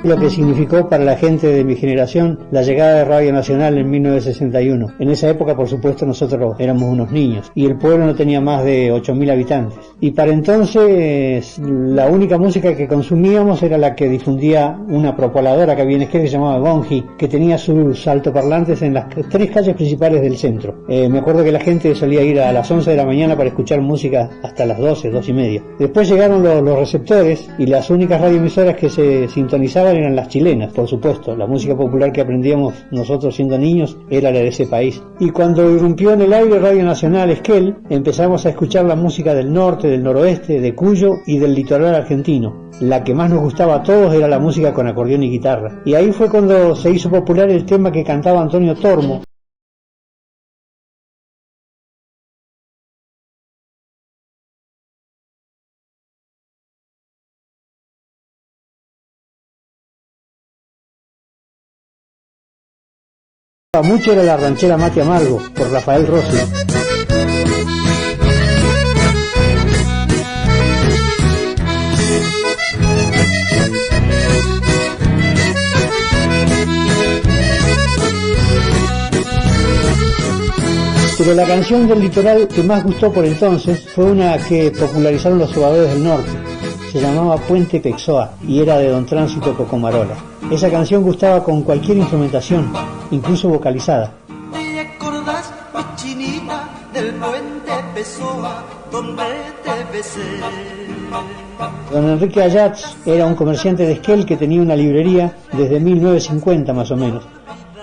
lo que significó para la gente de mi generación la llegada de Radio Nacional en 1961. En esa época, por supuesto, nosotros éramos unos niños y el pueblo no tenía más de 8.000 habitantes. Y para entonces la única música que consumíamos era la que difundía una propoladora que había en Esquel que se llamaba Gonji, que tenía sus altoparlantes en las 3 calles principales del centro. Me acuerdo que la gente solía ir a las 11 de la mañana para escuchar música hasta las 12, 12 y media. Después llegaron los receptores y las únicas radioemisoras que se sintonizaban eran las chilenas, por supuesto. La música popular que aprendíamos nosotros siendo niños era la de ese país. Y cuando irrumpió en el aire Radio Nacional Esquel, empezamos a escuchar la música del norte, del noroeste, de Cuyo y del litoral argentino. La que más nos gustaba a todos era la música con acordeón y guitarra. Y ahí fue cuando se hizo popular el tema que cantaba Antonio Tormo. Mucho era la ranchera Mate Amargo, por Rafael Rossi. Pero la canción del litoral que más gustó por entonces fue una que popularizaron los trovadores del norte. Se llamaba Puente Pexoa y era de Don Tránsito Cocomarola. Esa canción gustaba con cualquier instrumentación, incluso vocalizada. ¿Te acordás, mi chinita, del Puente Pexoa, donde te besé? Don Enrique Ayats era un comerciante de Esquel que tenía una librería desde 1950 más o menos.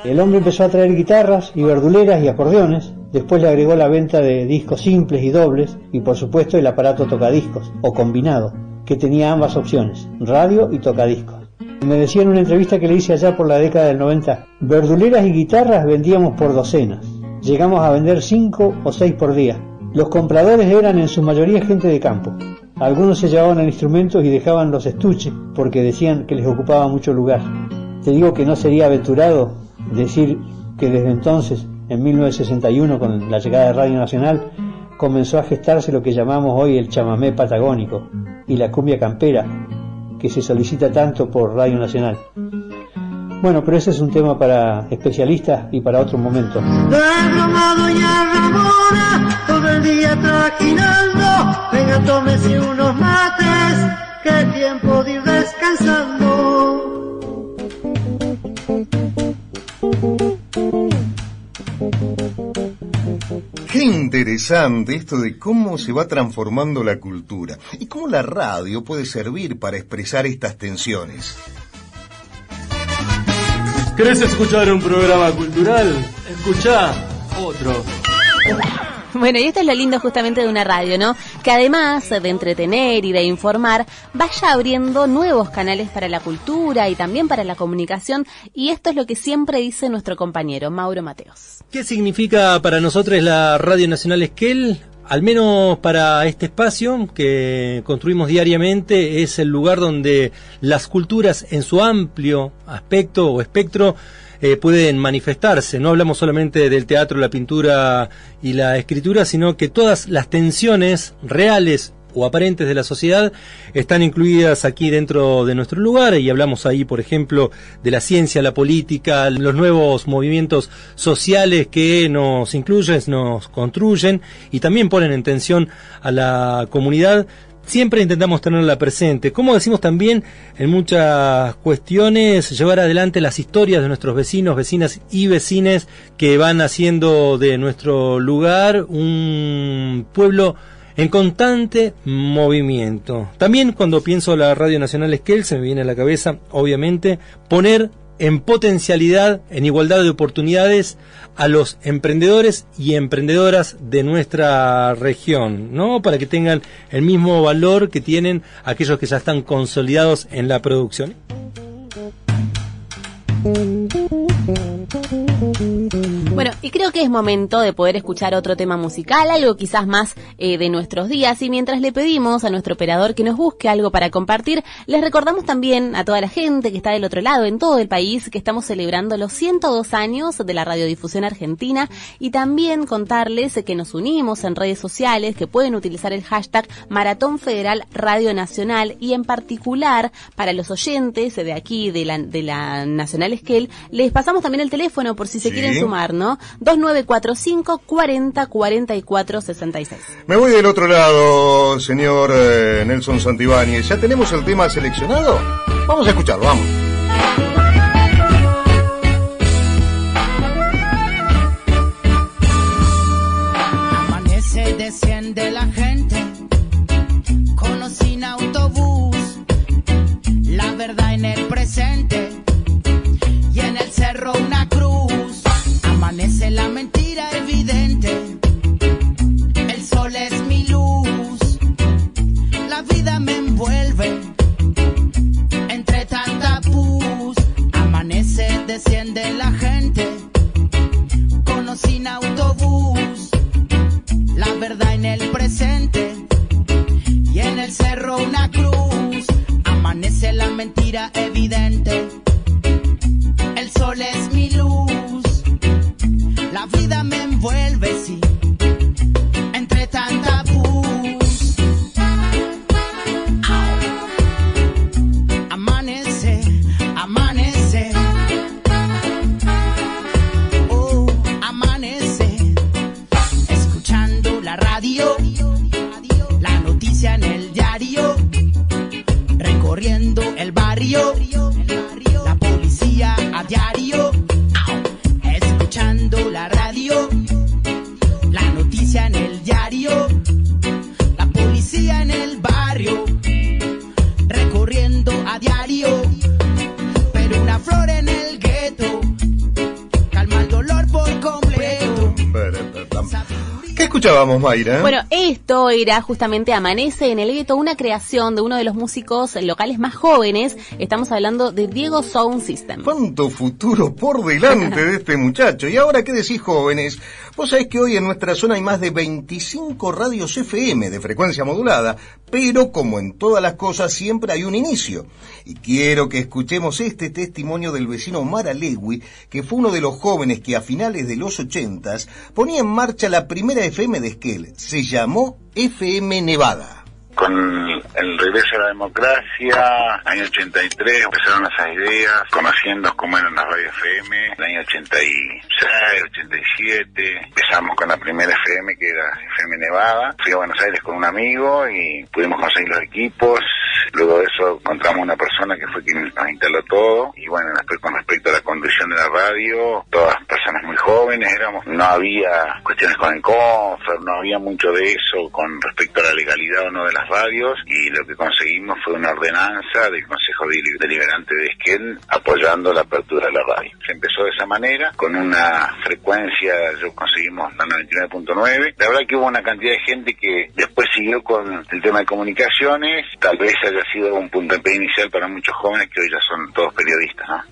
El hombre empezó a traer guitarras y verduleras y acordeones, después le agregó la venta de discos simples y dobles y por supuesto el aparato tocadiscos, o combinado, que tenía ambas opciones, radio y tocadiscos. Me decía en una entrevista que le hice allá por la década del 90, verduleras y guitarras vendíamos por docenas. Llegamos a vender 5 o 6 por día. Los compradores eran en su mayoría gente de campo. Algunos se llevaban el instrumento y dejaban los estuches porque decían que les ocupaba mucho lugar. Te digo que no sería aventurado decir que desde entonces, en 1961, con la llegada de Radio Nacional, comenzó a gestarse lo que llamamos hoy el chamamé patagónico y la cumbia campera, que se solicita tanto por Radio Nacional. Bueno, pero ese es un tema para especialistas y para otro momento. Derrama doña Ramona, todo el día trajinando, venga tómese unos mates, que tiempo de ir descansando. Qué interesante esto de cómo se va transformando la cultura y cómo la radio puede servir para expresar estas tensiones. ¿Querés escuchar un programa cultural? Escuchá otro. Bueno, y esto es lo lindo justamente de una radio, ¿no? Que además de entretener y de informar, vaya abriendo nuevos canales para la cultura y también para la comunicación, y esto es lo que siempre dice nuestro compañero Mauro Mateos. ¿Qué significa para nosotros la Radio Nacional Esquel? Al menos para este espacio que construimos diariamente, es el lugar donde las culturas en su amplio aspecto o espectro pueden manifestarse. No hablamos solamente del teatro, la pintura y la escritura, sino que todas las tensiones reales o aparentes de la sociedad están incluidas aquí dentro de nuestro lugar, y hablamos ahí, por ejemplo, de la ciencia, la política, los nuevos movimientos sociales que nos incluyen, nos construyen y también ponen en tensión a la comunidad. Siempre intentamos tenerla presente. Como decimos también, en muchas cuestiones, llevar adelante las historias de nuestros vecinos, vecinas y vecines que van haciendo de nuestro lugar un pueblo en constante movimiento. También cuando pienso la Radio Nacional Esquel, se me viene a la cabeza, obviamente, poner en potencialidad, en igualdad de oportunidades, a los emprendedores y emprendedoras de nuestra región, ¿no? Para que tengan el mismo valor que tienen aquellos que ya están consolidados en la producción. Bueno, y creo que es momento de poder escuchar otro tema musical, algo quizás más de nuestros días, y mientras le pedimos a nuestro operador que nos busque algo para compartir, les recordamos también a toda la gente que está del otro lado, en todo el país, que estamos celebrando los 102 años de la radiodifusión argentina, y también contarles que nos unimos en redes sociales, que pueden utilizar el hashtag Maratón Federal Radio Nacional, y en particular para los oyentes de aquí, de la Nacional Esquel, les pasamos también el teléfono por si se quieren sumar, ¿no? 2945 40 44 66. Me voy del otro lado, señor Nelson Santibáñez. ¿Ya tenemos el tema seleccionado? Vamos a escucharlo, vamos. Amanece, desciende la gente, con o sin autobús, la verdad en el presente, y en el cerro una cruz. Amanece la mentira evidente, el sol es mi luz, la vida me envuelve entre tanta pus. Amanece, desciende la gente, con o sin autobús, la verdad en el presente, y en el cerro una cruz. Amanece la mentira evidente, el sol es mi luz, la vida me envuelve, sí, entre tanta pus. Amanece, amanece, oh, amanece, escuchando la radio, la noticia en el diario, recorriendo el barrio, la policía a diario, escuchando la radio, la noticia en el diario, la policía en el barrio, recorriendo a diario, pero una flor en el gueto calma el dolor por completo. ¿Qué escuchábamos, Mayra? Bueno, esto era justamente Amanece en el Gueto, una creación de uno de los músicos locales más jóvenes. Estamos hablando de Diego Sound System. ¿Cuánto futuro por delante de este muchacho? Y ahora, ¿qué decís, jóvenes? Vos sabés que hoy en nuestra zona hay más de 25 radios FM de frecuencia modulada, pero como en todas las cosas siempre hay un inicio. Y quiero que escuchemos este testimonio del vecino Omar Alegui, que fue uno de los jóvenes que a finales de los 80s ponía en marcha la primera FM de Esquel. Se llamó FM Nevada. Con el regreso a la democracia, año 83, empezaron esas ideas, conociendo cómo eran las radios FM, en el año 86, 87, empezamos con la primera FM, que era FM Nevada. Fui a Buenos Aires con un amigo y pudimos conseguir los equipos. Luego de eso encontramos una persona que fue quien nos instaló todo. Y bueno, después con respecto a la conducción de la radio, todas personas muy jóvenes éramos, no había cuestiones con el CONFER, no había mucho de eso con respecto a la legalidad o no de las radios, y lo que conseguimos fue una ordenanza del Consejo Deliberante de Esquel apoyando la apertura de la radio. Se empezó de esa manera, con una frecuencia, conseguimos la 99.9. La verdad que hubo una cantidad de gente que después siguió con el tema de comunicaciones, tal vez haya sido un puntapié inicial para muchos jóvenes que hoy ya son todos periodistas, ¿no?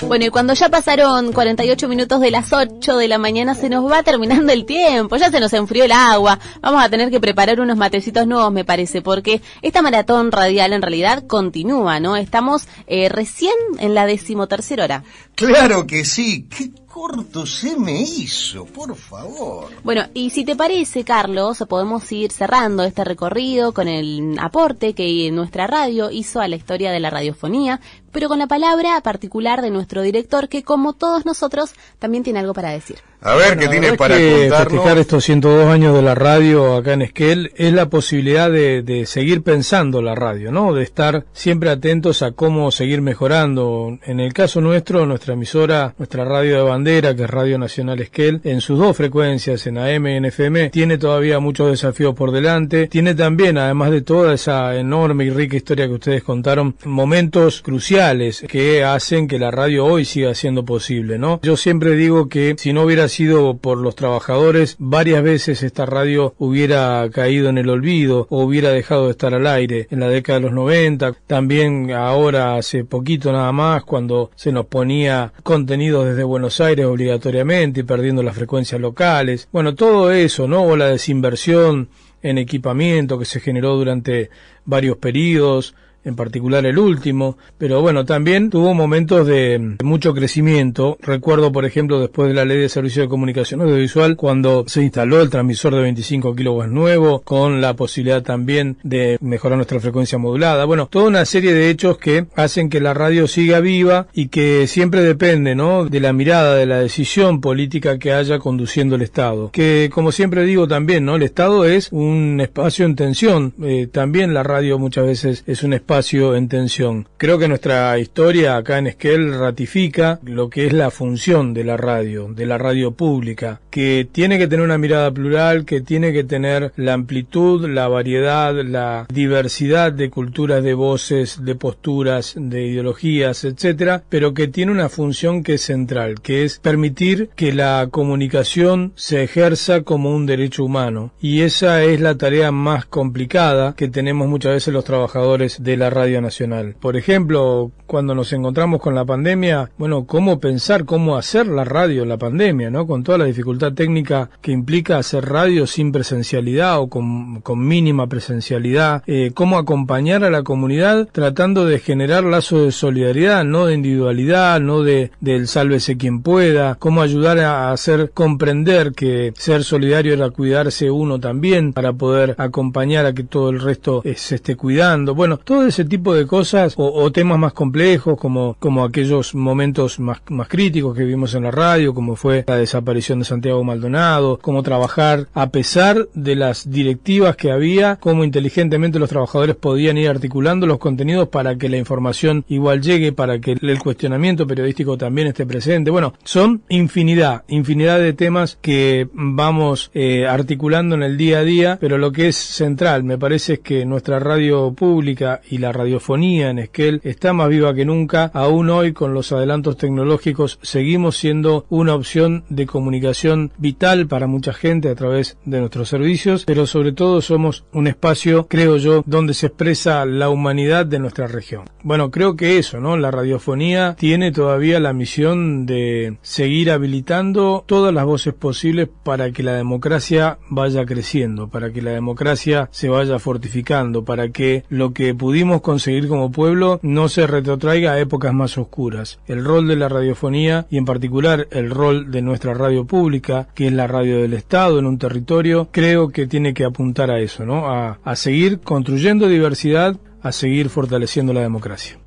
Bueno, y cuando ya pasaron 48 minutos de las 8 de la mañana se nos va terminando el tiempo, ya se nos enfrió el agua, vamos a tener que preparar unos matecitos nuevos, me parece, porque esta maratón radial en realidad continúa, ¿no? Estamos recién en la 13ª hora. Claro que sí, qué corto se me hizo, por favor. Bueno, y si te parece, Carlos, podemos ir cerrando este recorrido con el aporte que nuestra radio hizo a la historia de la radiofonía, pero con la palabra particular de nuestro director, que como todos nosotros, también tiene algo para decir. A ver, ¿qué tienes para contarnos? Festejar estos 102 años de la radio acá en Esquel es la posibilidad de seguir pensando la radio, ¿no? De estar siempre atentos a cómo seguir mejorando. En el caso nuestro, nuestra nuestra emisora, nuestra radio de bandera, que es Radio Nacional Esquel, en sus dos frecuencias, en AM y en FM, tiene todavía muchos desafíos por delante. Tiene también, además de toda esa enorme y rica historia que ustedes contaron, momentos cruciales que hacen que la radio hoy siga siendo posible, ¿no? Yo siempre digo que si no hubiera sido por los trabajadores, varias veces esta radio hubiera caído en el olvido o hubiera dejado de estar al aire en la década de los 90. También ahora, hace poquito nada más, cuando se nos ponía contenidos desde Buenos Aires obligatoriamente y perdiendo las frecuencias locales. Bueno, todo eso, ¿no? O la desinversión en equipamiento que se generó durante varios periodos, en particular el último, pero bueno, también tuvo momentos de mucho crecimiento. Recuerdo, por ejemplo, después de la Ley de Servicio de Comunicación Audiovisual, cuando se instaló el transmisor de 25 kilowatts nuevo, con la posibilidad también de mejorar nuestra frecuencia modulada. Bueno, toda una serie de hechos que hacen que la radio siga viva y que siempre depende, ¿no?, de la mirada, de la decisión política que haya conduciendo el Estado. Que, como siempre digo también, ¿no?, el Estado es un espacio en tensión. También la radio muchas veces es un espacio en tensión. Creo que nuestra historia acá en Esquel ratifica lo que es la función de la radio pública, que tiene que tener una mirada plural, que tiene que tener la amplitud, la variedad, la diversidad de culturas, de voces, de posturas, de ideologías, etcétera, pero que tiene una función que es central, que es permitir que la comunicación se ejerza como un derecho humano. Y esa es la tarea más complicada que tenemos muchas veces los trabajadores de la Radio Nacional. Por ejemplo, cuando nos encontramos con la pandemia, bueno, cómo pensar, cómo hacer la radio en la pandemia, ¿no? Con toda la dificultad técnica que implica hacer radio sin presencialidad o con mínima presencialidad, cómo acompañar a la comunidad tratando de generar lazos de solidaridad, no de individualidad, no del sálvese quien pueda, cómo ayudar a hacer comprender que ser solidario era cuidarse uno también para poder acompañar a que todo el resto se esté cuidando. Bueno, todo ese tipo de cosas o temas más complejos como aquellos momentos más críticos que vimos en la radio, como fue la desaparición de Santiago Maldonado, cómo trabajar a pesar de las directivas que había, cómo inteligentemente los trabajadores podían ir articulando los contenidos para que la información igual llegue, para que el cuestionamiento periodístico también esté presente. Bueno, son infinidad de temas que vamos articulando en el día a día, pero lo que es central, me parece, es que nuestra radio pública y la radiofonía en Esquel está más viva que nunca. Aún hoy, con los adelantos tecnológicos, seguimos siendo una opción de comunicación vital para mucha gente a través de nuestros servicios, pero sobre todo somos un espacio, creo yo, donde se expresa la humanidad de nuestra región. Bueno, creo que eso, ¿no? La radiofonía tiene todavía la misión de seguir habilitando todas las voces posibles para que la democracia vaya creciendo, para que la democracia se vaya fortificando, para que lo que pudimos conseguir como pueblo no se retrotraiga a épocas más oscuras. El rol de la radiofonía, y en particular el rol de nuestra radio pública, que es la radio del Estado en un territorio, creo que tiene que apuntar a eso, ¿no? A seguir construyendo diversidad, a seguir fortaleciendo la democracia.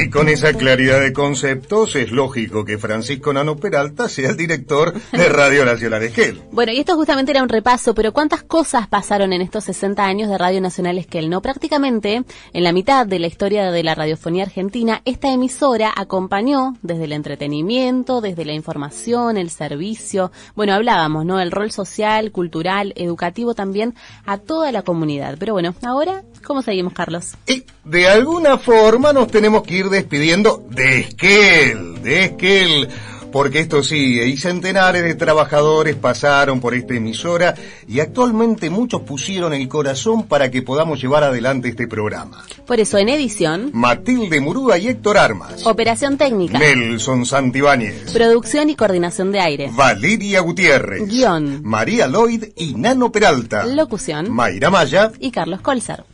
Y con esa claridad de conceptos es lógico que Francisco Nano Peralta sea el director de Radio Nacional Esquel. Bueno, y esto justamente era un repaso, pero ¿cuántas cosas pasaron en estos 60 años de Radio Nacional Esquel? No, prácticamente en la mitad de la historia de la radiofonía argentina, esta emisora acompañó desde el entretenimiento, desde la información, el servicio, bueno, hablábamos, ¿no?, el rol social, cultural, educativo también a toda la comunidad. Pero bueno, ahora, ¿cómo seguimos, Carlos? Y de alguna forma nos tenemos que ir despidiendo de Esquel, porque esto sigue, y centenares de trabajadores pasaron por esta emisora y actualmente muchos pusieron el corazón para que podamos llevar adelante este programa. Por eso, en edición, Matilde Murúa y Héctor Armas. Operación técnica, Nelson Santibáñez. Producción y coordinación de aire, Valeria Gutiérrez. Guión, María Lloyd y Nano Peralta. Locución, Mayra Maya y Carlos Colzar.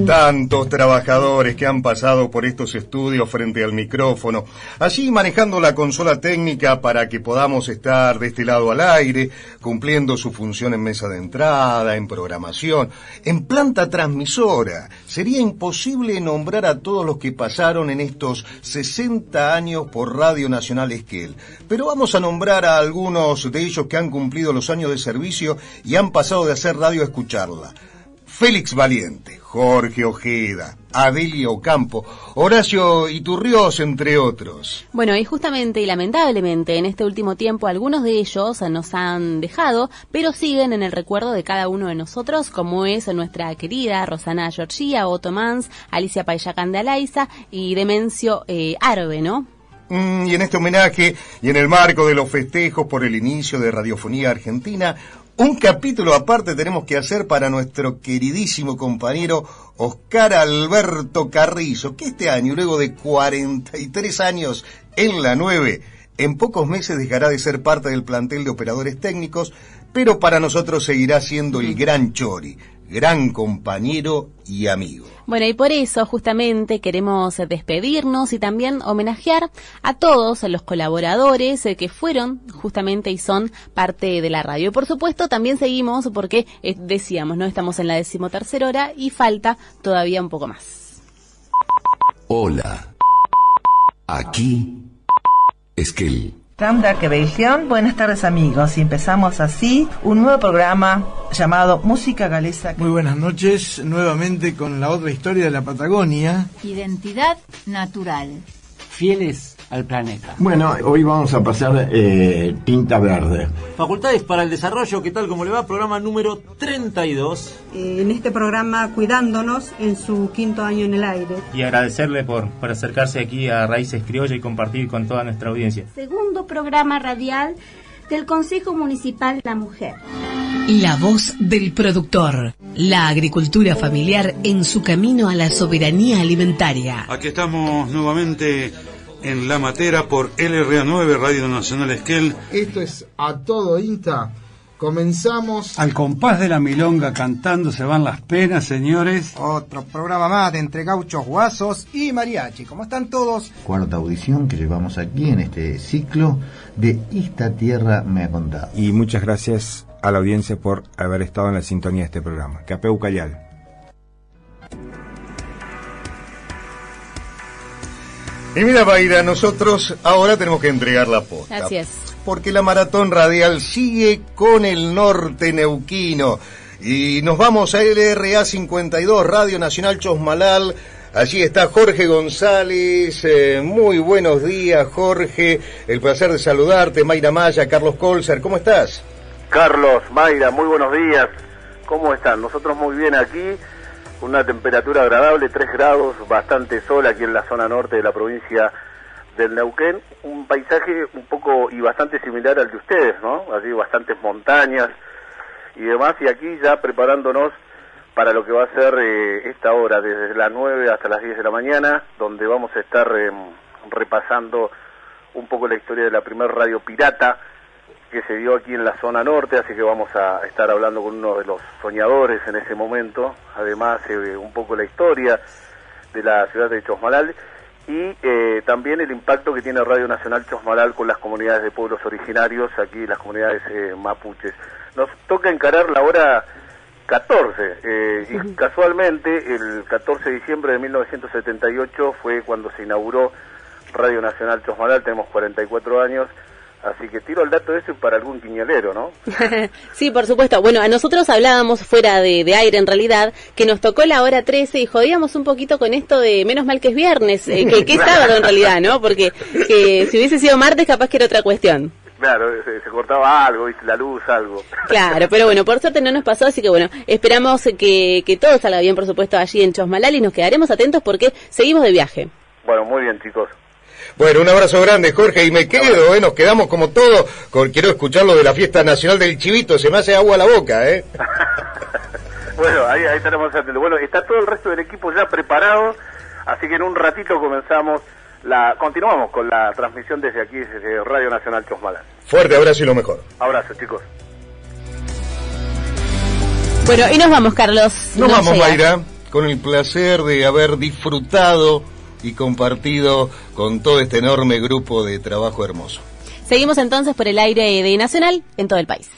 Tantos trabajadores que han pasado por estos estudios frente al micrófono, allí manejando la consola técnica para que podamos estar de este lado al aire, cumpliendo su función en mesa de entrada, en programación, en planta transmisora. Sería imposible nombrar a todos los que pasaron en estos 60 años por Radio Nacional Esquel, pero vamos a nombrar a algunos de ellos que han cumplido los años de servicio y han pasado de hacer radio a escucharla. Félix Valiente, Jorge Ojeda, Adelio Ocampo, Horacio Iturriós, entre otros. Bueno, y justamente y lamentablemente en este último tiempo algunos de ellos nos han dejado, pero siguen en el recuerdo de cada uno de nosotros, como es nuestra querida Rosana Giorgia, Otto Mans, Alicia Paillacán de Alaiza y Demencio Arbe, ¿no? Y en este homenaje y en el marco de los festejos por el inicio de Radiofonía Argentina, un capítulo aparte tenemos que hacer para nuestro queridísimo compañero Oscar Alberto Carrizo, que este año, luego de 43 años en la 9, en pocos meses dejará de ser parte del plantel de operadores técnicos, pero para nosotros seguirá siendo el gran Chori, gran compañero y amigo. Bueno, y por eso justamente queremos despedirnos y también homenajear a todos los colaboradores que fueron justamente y son parte de la radio. Y por supuesto también seguimos porque decíamos, ¿no? Estamos en la 13ª hora y falta todavía un poco más. Hola. Aquí Esquel. Buenas tardes amigos, y empezamos así un nuevo programa llamado Música Galesa. Muy buenas noches, nuevamente con la otra historia de la Patagonia. Identidad natural. Fieles al planeta. Bueno, hoy vamos a pasar tinta verde. Facultades para el Desarrollo, ¿qué tal? ¿Cómo le va? Programa número 32. En este programa Cuidándonos, en su 5º año en el aire. Y agradecerle por acercarse aquí a Raíces Criollas y compartir con toda nuestra audiencia. Segundo programa radial del Consejo Municipal de la Mujer. La voz del productor. La agricultura familiar en su camino a la soberanía alimentaria. Aquí estamos nuevamente en La Matera por LRA9, Radio Nacional Esquel. Esto es A Todo Insta. Comenzamos. Al compás de la milonga cantando se van las penas, señores. Otro programa más de Entre Gauchos, Guasos y Mariachi. ¿Cómo están todos? Cuarta audición que llevamos aquí en este ciclo de Esta Tierra Me Ha Contado. Y muchas gracias a la audiencia por haber estado en la sintonía de este programa. Capeu Cayal. Y mira, Mayra, nosotros ahora tenemos que entregar la posta. Así es. Porque la maratón radial sigue con el norte neuquino. Y nos vamos a LRA 52, Radio Nacional Chosmalal. Allí está Jorge González. Muy buenos días, Jorge. El placer de saludarte. Mayra Maya, Carlos Colzar, ¿cómo estás? Carlos, Mayra, muy buenos días. ¿Cómo están? Nosotros muy bien aquí. Una temperatura agradable, 3 grados, bastante sol aquí en la zona norte de la provincia del Neuquén. Un paisaje un poco y bastante similar al de ustedes, ¿no? Allí bastantes montañas y demás. Y aquí ya preparándonos para lo que va a ser esta hora, desde las 9 hasta las 10 de la mañana, donde vamos a estar repasando un poco la historia de la primera radio pirata que se dio aquí en la zona norte, así que vamos a estar hablando con uno de los soñadores en ese momento, además un poco la historia de la ciudad de Chosmalal y también el impacto que tiene Radio Nacional Chosmalal con las comunidades de pueblos originarios, aquí las comunidades mapuches. Nos toca encarar la hora 14, y casualmente el 14 de diciembre de 1978 fue cuando se inauguró Radio Nacional Chosmalal, tenemos 44 años, así que tiro el dato de eso para algún quiñalero, ¿no? Sí, por supuesto. Bueno, a nosotros hablábamos fuera de aire, en realidad, que nos tocó la hora 13 y jodíamos un poquito con esto de menos mal que es viernes, que es sábado en realidad, ¿no? Porque que si hubiese sido martes capaz que era otra cuestión. Claro, se cortaba algo, la luz, algo. Claro, pero bueno, por suerte no nos pasó, así que bueno, esperamos que todo salga bien, por supuesto, allí en Chosmalal y nos quedaremos atentos porque seguimos de viaje. Bueno, muy bien, chicos. Bueno, un abrazo grande, Jorge, y me quedo, nos quedamos como todo, quiero escuchar lo de la fiesta nacional del chivito, se me hace agua a la boca, Bueno, ahí estaremos atentos. Bueno, está todo el resto del equipo ya preparado, así que en un ratito continuamos con la transmisión desde aquí, desde Radio Nacional Chosmalal. Fuerte abrazo y lo mejor. Abrazo, chicos. Bueno, y nos vamos, Carlos. Nos vamos, Mayra, con el placer de haber disfrutado y compartido con todo este enorme grupo de trabajo hermoso. Seguimos entonces por el aire de Nacional en todo el país.